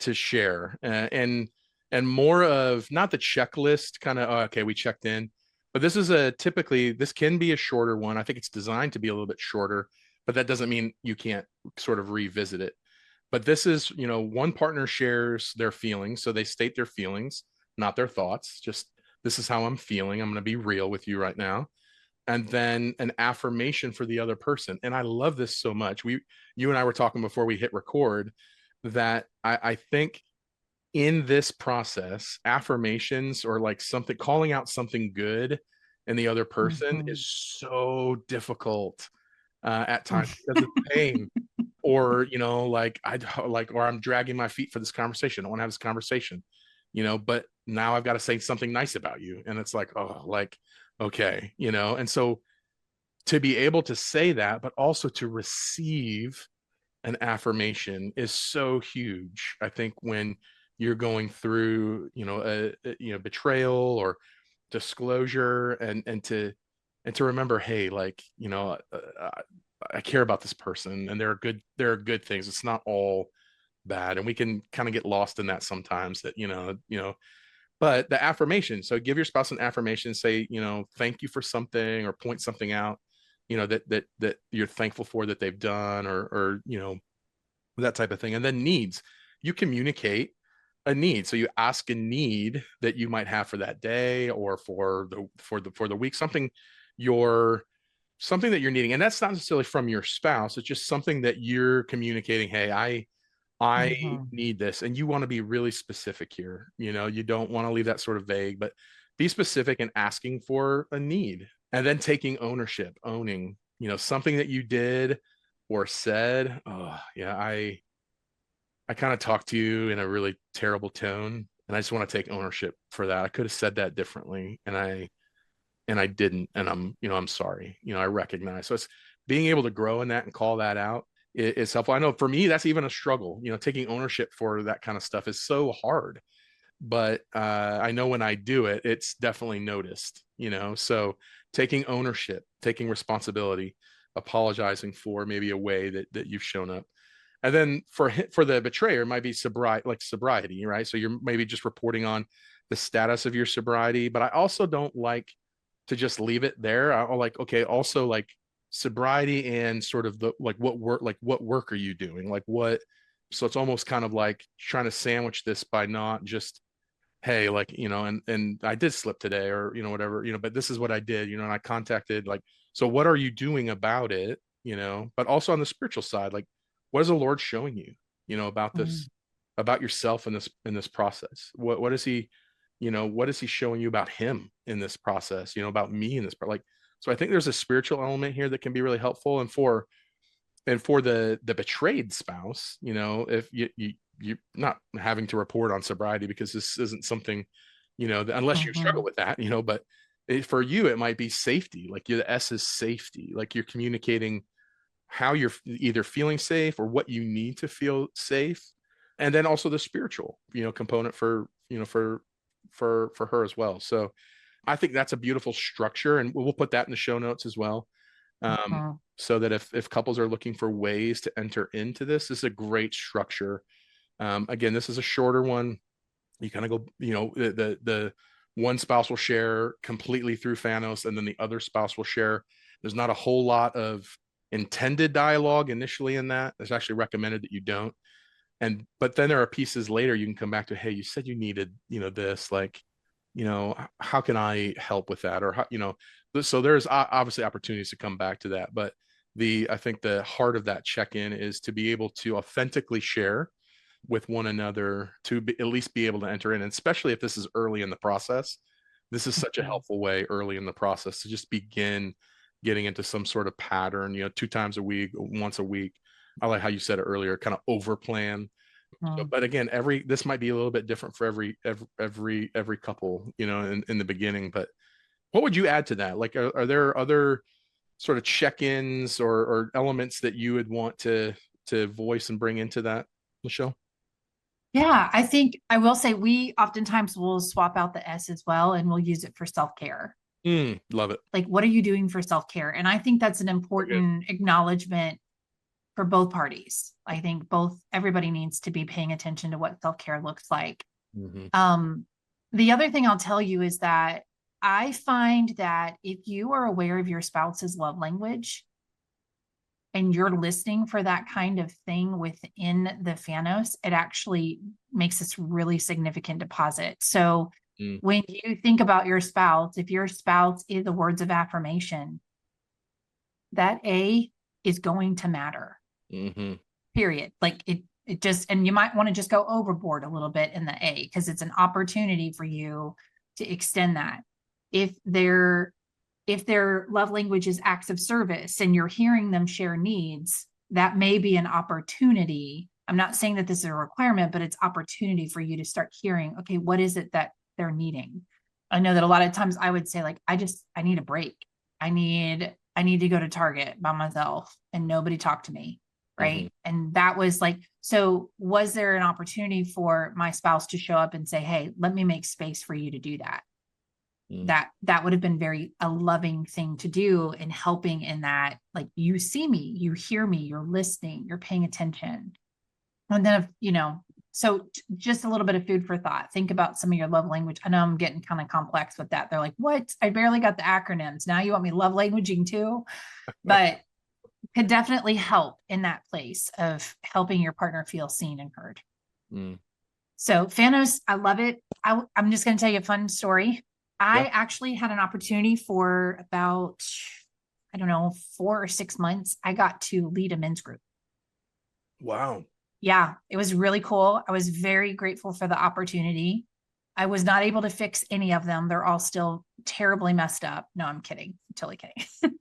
to share, and more of not the checklist kind of, oh, okay, we checked in, but this can be a shorter one. I think it's designed to be a little bit shorter, but that doesn't mean you can't sort of revisit it. But this is, one partner shares their feelings, so they state their feelings, not their thoughts. Just, this is how I'm feeling, I'm going to be real with you right now. And then an affirmation for the other person. And I love this so much. You and I were talking before we hit record that I think in this process, affirmations or like something, calling out something good in the other person
Mm-hmm.
is so difficult at times because of pain, or like or I'm dragging my feet for this conversation, I want to have this conversation, but now I've got to say something nice about you, and it's like, oh, like, okay, and so to be able to say that but also to receive an affirmation is so huge, I think, when you're going through, betrayal or disclosure, and to remember, hey, like, I care about this person, and there are good things. It's not all bad, and we can kind of get lost in that sometimes, that, but the affirmation, so give your spouse an affirmation, say, thank you for something, or point something out, that you're thankful for that they've done, or that type of thing. And then needs, you communicate a need, so you ask a need that you might have for that day, or for the week, something that you're needing. And that's not necessarily from your spouse, it's just something that you're communicating. Hey, I
Mm-hmm.
need this. And you want to be really specific here. You don't want to leave that sort of vague, but be specific in asking for a need. And then taking ownership, owning, something that you did or said. Oh, yeah, I kind of talked to you in a really terrible tone, and I just want to take ownership for that. I could have said that differently, and I didn't, and I'm sorry. I recognize. So it's being able to grow in that and call that out is helpful. I know for me that's even a struggle. Taking ownership for that kind of stuff is so hard, but I know when I do it, it's definitely noticed. So taking ownership, taking responsibility, apologizing for maybe a way that you've shown up. And then for the betrayer, it might be sobriety, right? So you're maybe just reporting on the status of your sobriety. But I also don't like to just leave it there. I like, okay, also like sobriety, and sort of the like what work are you doing? Like So it's almost kind of like trying to sandwich this by not just, hey, like, and I did slip today, or, whatever, but this is what I did, and I contacted, like, so what are you doing about it? But also on the spiritual side, like, what is the Lord showing you, about
Mm.
this, about yourself in this process? What is he, what is he showing you about him in this process, about me in this, like, so I think there's a spiritual element here that can be really helpful. And for the betrayed spouse, if you're not having to report on sobriety, because this isn't something, unless you struggle
Mhm.
with that, but for you, it might be safety. Like, the S is safety. Like, you're communicating how you're either feeling safe or what you need to feel safe. And then also the spiritual, component for her as well. So I think that's a beautiful structure, and we'll put that in the show notes as well. um,
Mhm.
so that if couples are looking for ways to enter into this is a great structure. Again, this is a shorter one. You kind of go, the one spouse will share completely through Fanos, and then the other spouse will share. There's not a whole lot of intended dialogue initially in that. It's actually recommended that you don't. But then there are pieces later you can come back to, hey, you said you needed, this, like, how can I help with that? Or how, so there's obviously opportunities to come back to that. But I think the heart of that check-in is to be able to authentically share with one another, to at least be able to enter in, and especially if this is early in the process. This is such a
Mhm.
helpful way early in the process to just begin getting into some sort of pattern, 2 times a week, once a week. I like how you said it earlier, kind of over plan. So,
Mhm.
but again, this might be a little bit different for every couple, in the beginning. But what would you add to that? Like, are there other sort of check-ins or elements that you would want to voice and bring into that, Michelle?
Yeah, I think I will say we oftentimes will swap out the S as well and we'll use it for self-care.
Love it.
Like, what are you doing for self-care? And I think that's an
So good.
important acknowledgement for both parties. I think everybody needs to be paying attention to what self-care looks like.
Hmm.
Um, the other thing I'll tell you is that I find that if you are aware of your spouse's love language and you're listening for that kind of thing within the Fanos, it actually makes this really significant deposit. So
Mm.
when you think about your spouse, if your spouse is the words of affirmation, that A is going to matter,
Hmm.
period. Like it just, and you might want to just go overboard a little bit in the A because it's an opportunity for you to extend that. If they're if their love language is acts of service and you're hearing them share needs, that may be an opportunity. I'm not saying that this is a requirement, but it's opportunity for you to start hearing, okay, what is it that they're needing? I know that a lot of times I would say, like, I need a break. I need to go to Target by myself and nobody talk to me.
Hmm.
Right. And that was like, so was there an opportunity for my spouse to show up and say, hey, let me make space for you to do that?
Mm.
That would have been very a loving thing to do in helping in that, like, you see me, you hear me, you're listening, you're paying attention. And then, so just a little bit of food for thought. Think about some of your love language. I know I'm getting kind of complex with that. They're like, what? I barely got the acronyms. Now you want me love languaging too? But could definitely help in that place of helping your partner feel seen and heard.
Mm.
So Fanos, I love it. I'm just going to tell you a fun story. I
Yeah.
actually had an opportunity for about, I don't know, 4 or 6 months. I got to lead a men's group.
Wow.
Yeah, it was really cool. I was very grateful for the opportunity. I was not able to fix any of them. They're all still terribly messed up. No, I'm kidding. I'm totally kidding.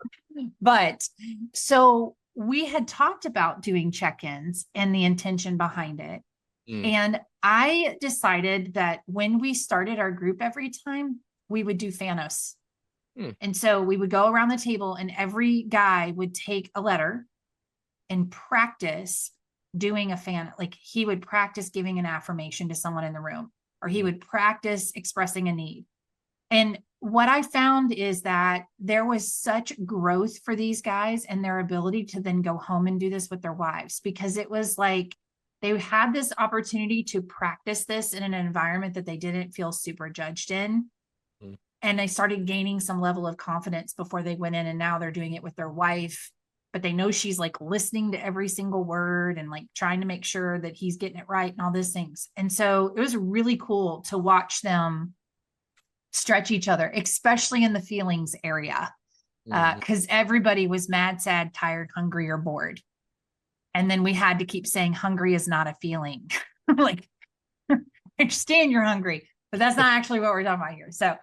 But so we had talked about doing check-ins and the intention behind it.
Mm.
And I decided that when we started our group every time, we would do Thanos.
Mm.
And so we would go around the table and every guy would take a letter and practice doing a fan. Like, he would practice giving an affirmation to someone in the room, or he
Mm.
would practice expressing a need. And what I found is that there was such growth for these guys and their ability to then go home and do this with their wives, because it was like they had this opportunity to practice this in an environment that they didn't feel super judged in.
Mm.
And they started gaining some level of confidence before they went in. And now they're doing it with their wife. but they know she's like listening to every single word and like trying to make sure that he's getting it right and all these things. And so it was really cool to watch them stretch each other, especially in the feelings area,
Mhm.
because everybody was mad, sad, tired, hungry, or bored. And then we had to keep saying hungry is not a feeling. Like, I understand you're hungry, but that's not actually what we're talking about here. So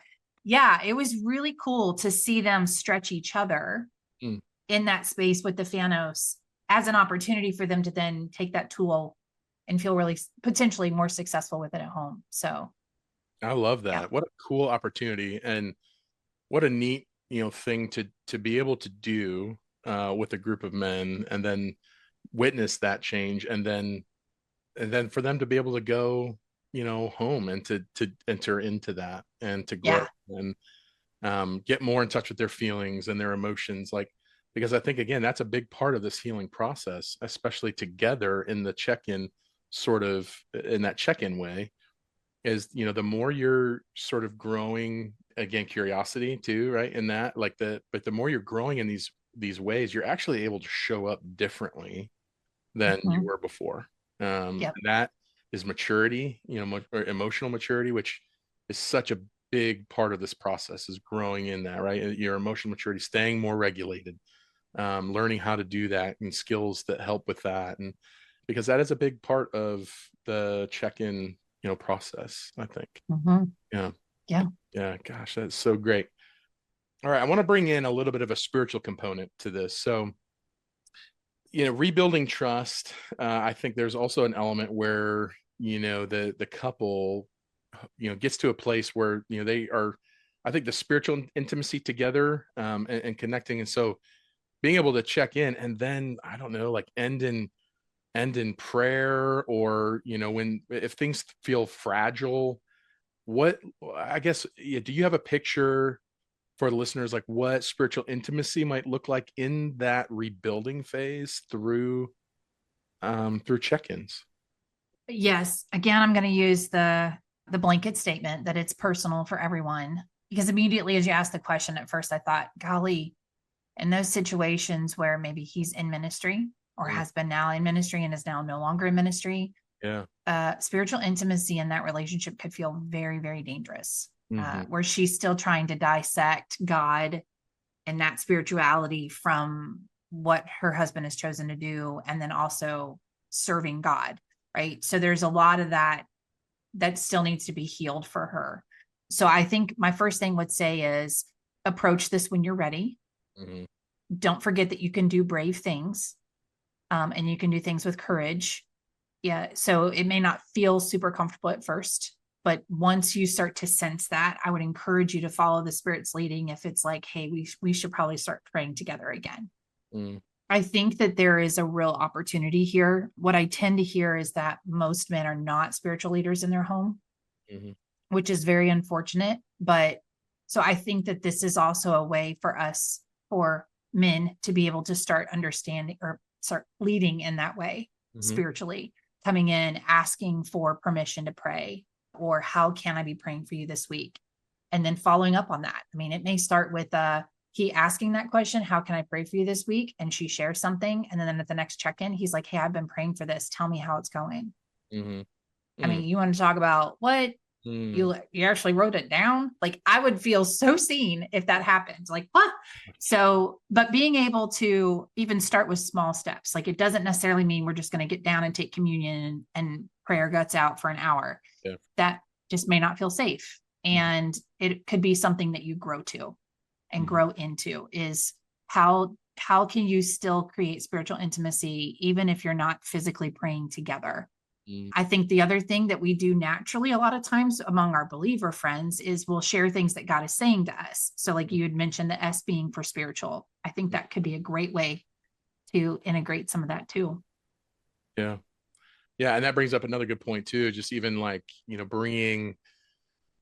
yeah, it was really cool to see them stretch each other
Mm.
in that space with the Thanos as an opportunity for them to then take that tool and feel really potentially more successful with it at home. So
I love
yeah.
that. What a cool opportunity, and what a neat, thing to be able to do with a group of men, and then witness that change, and then for them to be able to go, home, and to enter into that, and to grow,
Yeah.
and get more in touch with their feelings and their emotions, like, because I think, again, that's a big part of this healing process, especially together in the check-in, sort of in that check-in way, is, the more you're sort of growing, again, curiosity too, right, in that, like, but the more you're growing in these ways, you're actually able to show up differently than you
Mhm.
were before.
Yep.
And that is maturity, or emotional maturity, which is such a big part of this process, is growing in that, right? Your emotional maturity, staying more regulated, learning how to do that, and skills that help with that. And because that is a big part of the check-in, process, I think.
Mhm.
Yeah.
Yeah.
Yeah. Gosh, that's so great. All right. I want to bring in a little bit of a spiritual component to this. So, rebuilding trust, I think there's also an element where, the couple, gets to a place where, they are, I think, the spiritual intimacy together, and connecting. And so being able to check in, and then, I don't know, like, end in prayer, or, when, if things feel fragile, what, I guess, yeah, do you have a picture for the listeners, like, what spiritual intimacy might look like in that rebuilding phase, through check-ins?
Yes. Again, I'm going to use the blanket statement that it's personal for everyone, because immediately as you asked the question at first, I thought, golly, in those situations where maybe he's in ministry or
Mm.
has been now in ministry and is now no longer in ministry,
Yeah.
spiritual intimacy in that relationship could feel very, very dangerous.
Hmm.
Where she's still trying to dissect God and that spirituality from what her husband has chosen to do, and then also serving God, right? So there's a lot of that that still needs to be healed for her. So I think my first thing would say is approach this when you're ready.
Hmm.
Don't forget that you can do brave things, and you can do things with courage. Yeah. So it may not feel super comfortable at first, but once you start to sense that, I would encourage you to follow the Spirit's leading. If it's like, hey, we should probably start praying together again.
Mm.
I think that there is a real opportunity here. What I tend to hear is that most men are not spiritual leaders in their home,
Hmm.
which is very unfortunate. But so I think that this is also a way for us, for men, to be able to start understanding or start leading in that way
Hmm.
spiritually, coming in, asking for permission to pray, or how can I be praying for you this week? And then following up on that. I mean, it may start with he asking that question, how can I pray for you this week? And she shares something. And then at the next check-in, he's like, hey, I've been praying for this. Tell me how it's going.
Hmm.
I
Mm.
mean, you want to talk about what
Mm.
you actually wrote it down? Like, I would feel so seen if that happened. Like, what? So, but being able to even start with small steps, like, it doesn't necessarily mean we're just going to get down and take communion and pray our guts out for an hour.
Yeah.
That just may not feel safe.
Mhm.
And it could be something that you grow to and
Mhm.
grow into, is how can you still create spiritual intimacy even if you're not physically praying together?
Mm.
I think the other thing that we do naturally a lot of times among our believer friends is we'll share things that God is saying to us. So, like you had mentioned, the S being for spiritual, I think that could be a great way to integrate some of that too.
Yeah. Yeah, and that brings up another good point too, just even, like, bringing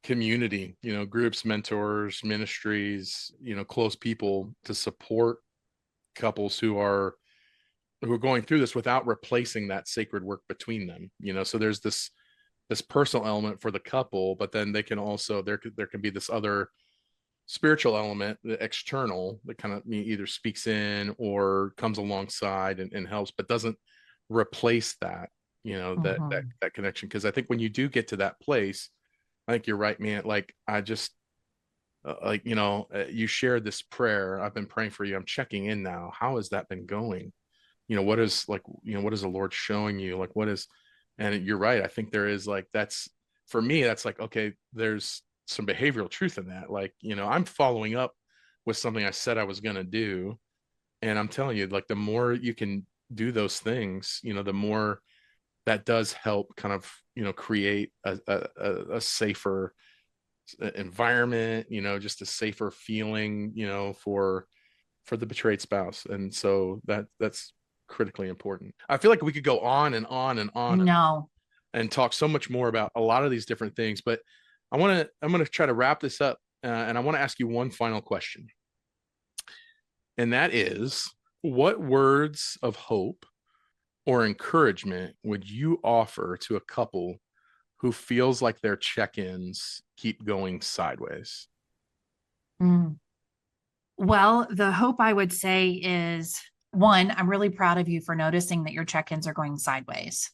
community, groups, mentors, ministries, close people to support couples who are going through this, without replacing that sacred work between them. So there's this personal element for the couple, but then they can also, there can be this other spiritual element, the external, that kind of either speaks in or comes alongside and helps, but doesn't replace that,
Mhm.
that connection. Because I think when you do get to that place, I think you're right, man. Like I just you shared this prayer. I've been praying for you. I'm checking in now. How has that been going? What is like, what is the Lord showing you? Like, what is, and you're right. I think there is like, that's for me, that's like, okay, there's some behavioral truth in that. Like, I'm following up with something I said I was going to do. And I'm telling you, like, the more you can do those things, the more that does help kind of, create a safer environment, just a safer feeling, for the betrayed spouse. And so that's critically important. I feel like we could go on and on and on
No.
and talk so much more about a lot of these different things, but I'm going to try to wrap this up, and I want to ask you one final question. And that is, what words of hope or encouragement would you offer to a couple who feels like their check-ins keep going sideways?
Mm. Well, the hope I would say is one, I'm really proud of you for noticing that your check-ins are going sideways.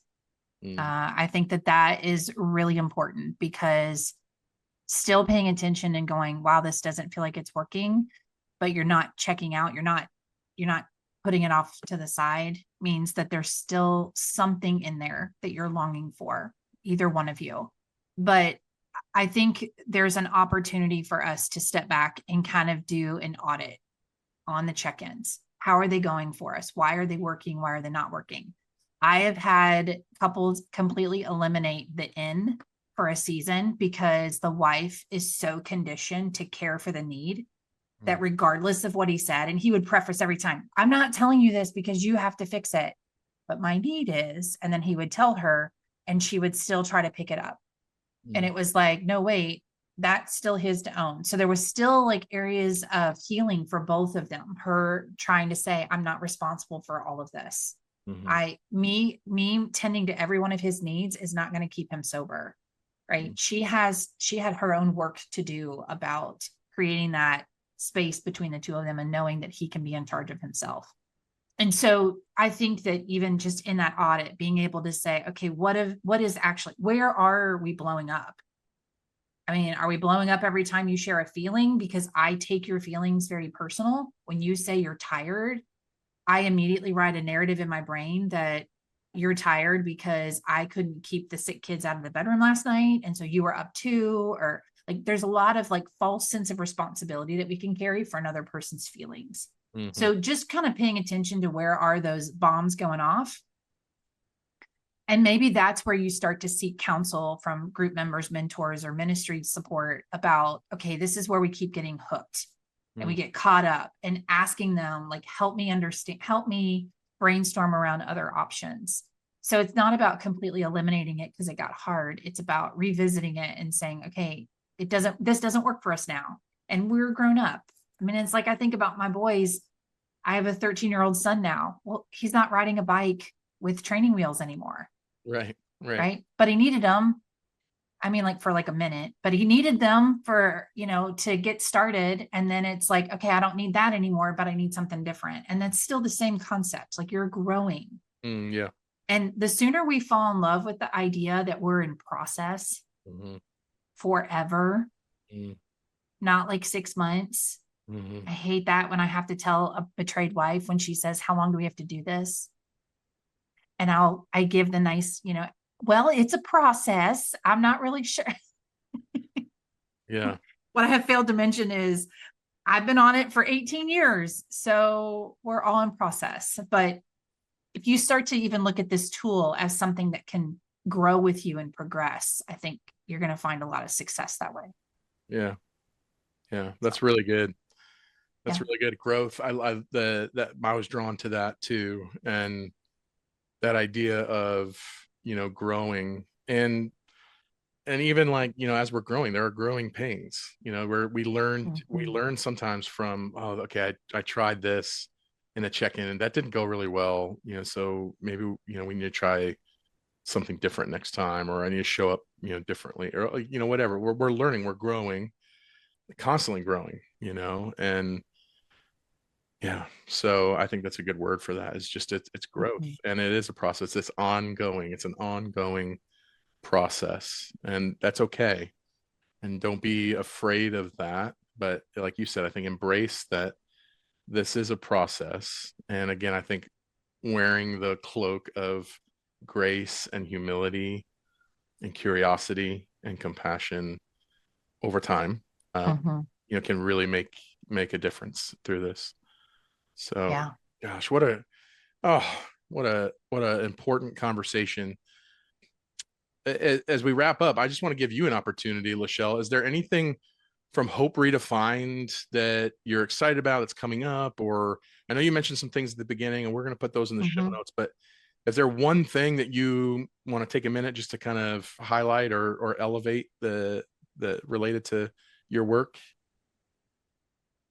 Mm,
I think that that is really important because still paying attention and going, wow, this doesn't feel like it's working, but you're not checking out. You're not putting it off to the side means that there's still something in there that you're longing for, either one of you. But I think there's an opportunity for us to step back and kind of do an audit on the check-ins. How are they going for us? Why are they working? Why are they not working? I have had couples completely eliminate the in for a season because the wife is so conditioned to care for the need
mm,
that regardless of what he said, and he would preface every time, I'm not telling you this because you have to fix it, but my need is, and then he would tell her and she would still try to pick it up. And
mm,
it was like, no, wait, that's still his to own. So there was still like areas of healing for both of them. Her trying to say, I'm not responsible for all of this.
mhm,
Me tending to every one of his needs is not going to keep him sober. Right.
mm,
She had her own work to do about creating that space between the two of them and knowing that he can be in charge of himself. And so I think that even just in that audit, being able to say, okay, what is actually, where are we blowing up? I mean, are we blowing up every time you share a feeling? Because I take your feelings very personal. When you say you're tired, I immediately write a narrative in my brain that you're tired because I couldn't keep the sick kids out of the bedroom last night. And so you were up too, or like there's a lot of like false sense of responsibility that we can carry for another person's feelings.
mhm.
So just kind of paying attention to where are those bombs going off. And maybe that's where you start to seek counsel from group members, mentors, or ministry support about, okay, this is where we keep getting hooked and we
Mm,
get caught up, and asking them, like, help me understand, help me brainstorm around other options. So it's not about completely eliminating it because it got hard. It's about revisiting it and saying, okay, this doesn't work for us now. And we're grown up. I mean, it's like I think about my boys. I have a 13-year-old son now. Well, he's not riding a bike with training wheels anymore,
right, right.
right? But he needed them. I mean, like for like a minute, but he needed them for, to get started. And then it's like, okay, I don't need that anymore, but I need something different. And that's still the same concept. Like you're growing.
Yeah.
And the sooner we fall in love with the idea that we're in process
Mhm,
forever,
mm,
not like 6 months.
mhm.
I hate that when I have to tell a betrayed wife when she says, how long do we have to do this? And I give the nice, well, it's a process. I'm not really sure.
Yeah.
What I have failed to mention is I've been on it for 18 years. So we're all in process. But if you start to even look at this tool as something that can grow with you and progress, I think you're going to find a lot of success that way.
Yeah. Yeah.
So,
That's really good. That's
yeah.
really good growth. I the that I was drawn to that too, and that idea of, growing, and even like, as we're growing, there are growing pains, where we
Mhm.
learn sometimes from, oh, okay, I tried this in a check-in and that didn't go really well, so maybe, we need to try something different next time, or I need to show up, differently, or, whatever. We're learning, we're growing. constantly growing, and yeah, so I think that's a good word for that. It's just it's growth,
Mhm.
and it is a process. It's ongoing. It's an ongoing process, and that's okay. And don't be afraid of that. But like you said, I think embrace that this is a process. And again, I think wearing the cloak of grace and humility and curiosity and compassion over time, um,
Mhm.
can really make a difference through this. So,
Yeah.
gosh, oh, what a important conversation. As we wrap up, I just want to give you an opportunity, Lyschel. Is there anything from Hope Redefined that you're excited about that's coming up? Or I know you mentioned some things at the beginning, and we're going to put those in the show
Mhm.
notes, but is there one thing that you want to take a minute just to kind of highlight or elevate the related to your work?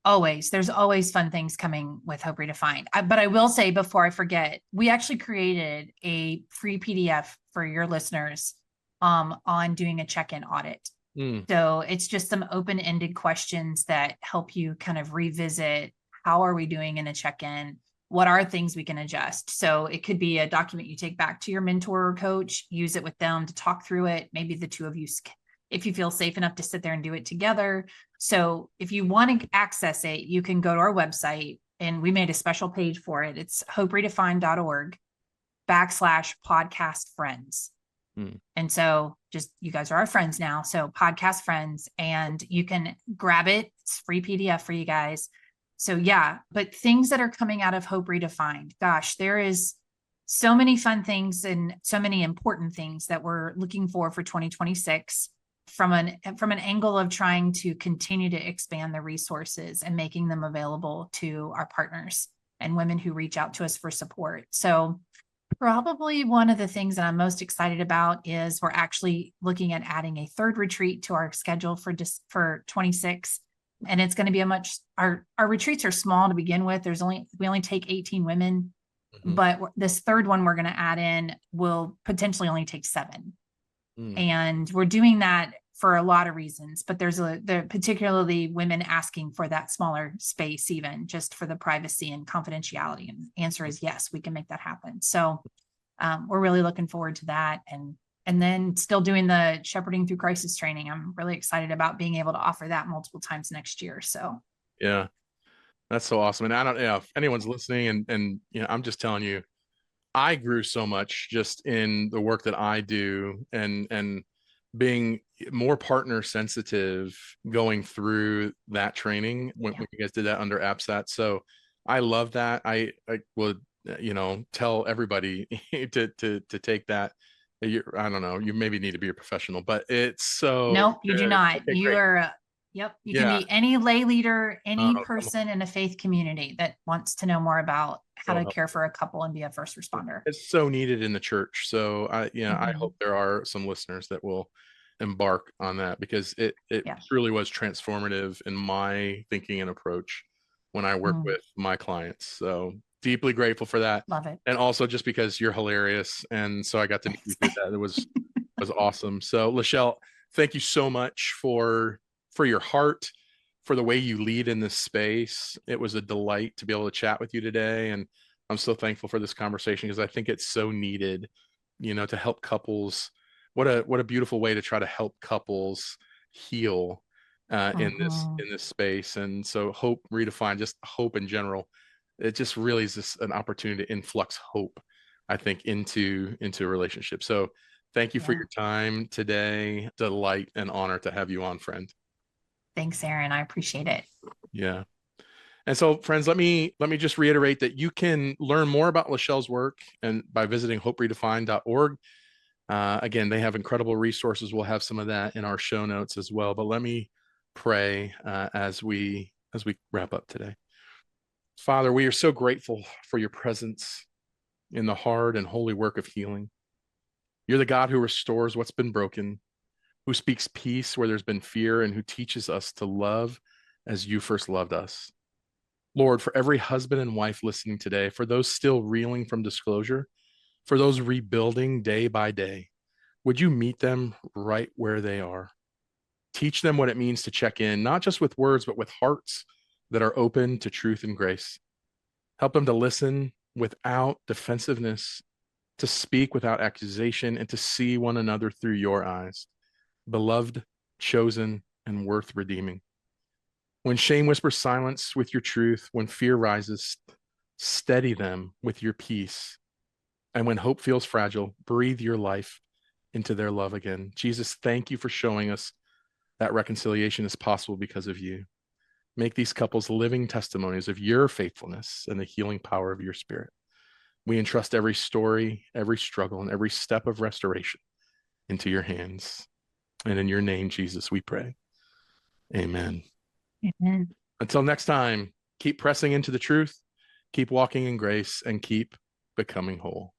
Always. There's always fun things coming with Hope Redefined. But I will say before I forget, we actually created a free PDF for your listeners on doing a check-in audit.
Mm,
So it's just some open-ended questions that help you kind of revisit how are we doing in a check-in? What are things we can adjust? So it could be a document you take back to your mentor or coach, use it with them to talk through it. Maybe the two of you, if you feel safe enough to sit there and do it together. So if you want to access it, you can go to our website, and we made a special page for it. It's hoperedefined.org/podcast friends.
mm,
And so just you guys are our friends now. So podcast friends, and you can grab it. It's free PDF for you guys. So yeah, but things that are coming out of Hope Redefined, gosh, there is so many fun things and so many important things that we're looking for 2026 from an angle of trying to continue to expand the resources and making them available to our partners and women who reach out to us for support. So probably one of the things that I'm most excited about is we're actually looking at adding a third retreat to our schedule for 26. And it's going to be our retreats are small to begin with. We only take 18 women,
mhm,
but this third one we're going to add in will potentially only take 7.
mm.
And we're doing that for a lot of reasons, but particularly women asking for that smaller space, even just for the privacy and confidentiality. And the answer is yes, we can make that happen. So we're really looking forward to that. And then still doing the shepherding through crisis training. I'm really excited about being able to offer that multiple times next year. So
Yeah, that's so awesome. And I don't, yeah, if anyone's listening and I'm just telling you, I grew so much just in the work that I do and being more partner sensitive going through that training when you guys did that under AppSat. So I love that. I would tell everybody to take that. I don't know. You maybe need to be a professional, but it's so
no, you do
good.
not.
Okay,
You
great.
are, yep, you can
Yeah.
be any lay leader,
Oh,
any
come
person in a faith community that wants to know more about how to
on.
care for a couple and be a first responder.
It's so needed in the church. So I
Mhm.
hope there are some listeners that will embark on that because it
Yeah.
truly was transformative in my thinking and approach when I work
Mm,
with my clients. So deeply grateful for that.
love it.
And also just because you're hilarious. And so I got to meet you
Thanks.
through that. It was awesome. So Lyschel, thank you so much for your heart, for the way you lead in this space. It was a delight to be able to chat with you today. And I'm so thankful for this conversation because I think it's so needed, to help couples. What a beautiful way to try to help couples heal in this
Mhm.
in this space. And so hope redefined, just hope in general. It just really is just an opportunity to influx hope, I think, into a relationship. So thank you for
Yeah.
your time today. Delight and honor to have you on, friend.
Thanks, Aaron. I appreciate it.
Yeah. And so, friends, let me just reiterate that you can learn more about Lyschel's work and by visiting hoperedefined.org. Again, they have incredible resources. We'll have some of that in our show notes as well. But let me pray as we wrap up today. Father, we are so grateful for your presence in the hard and holy work of healing. You're the God who restores what's been broken, who speaks peace where there's been fear, and who teaches us to love as you first loved us. Lord, for every husband and wife listening today, for those still reeling from disclosure, for those rebuilding day by day, would you meet them right where they are? Teach them what it means to check in, not just with words, but with hearts that are open to truth and grace. Help them to listen without defensiveness, to speak without accusation, and to see one another through your eyes, beloved, chosen, and worth redeeming. When shame whispers silence with your truth, when fear rises, steady them with your peace. And when hope feels fragile, breathe your life into their love again. Jesus, thank you for showing us that reconciliation is possible because of you. Make these couples living testimonies of your faithfulness and the healing power of your spirit. We entrust every story, every struggle, and every step of restoration into your hands. And in your name, Jesus, we pray. Amen.
Amen.
Until next time, keep pressing into the truth, keep walking in grace, and keep becoming whole.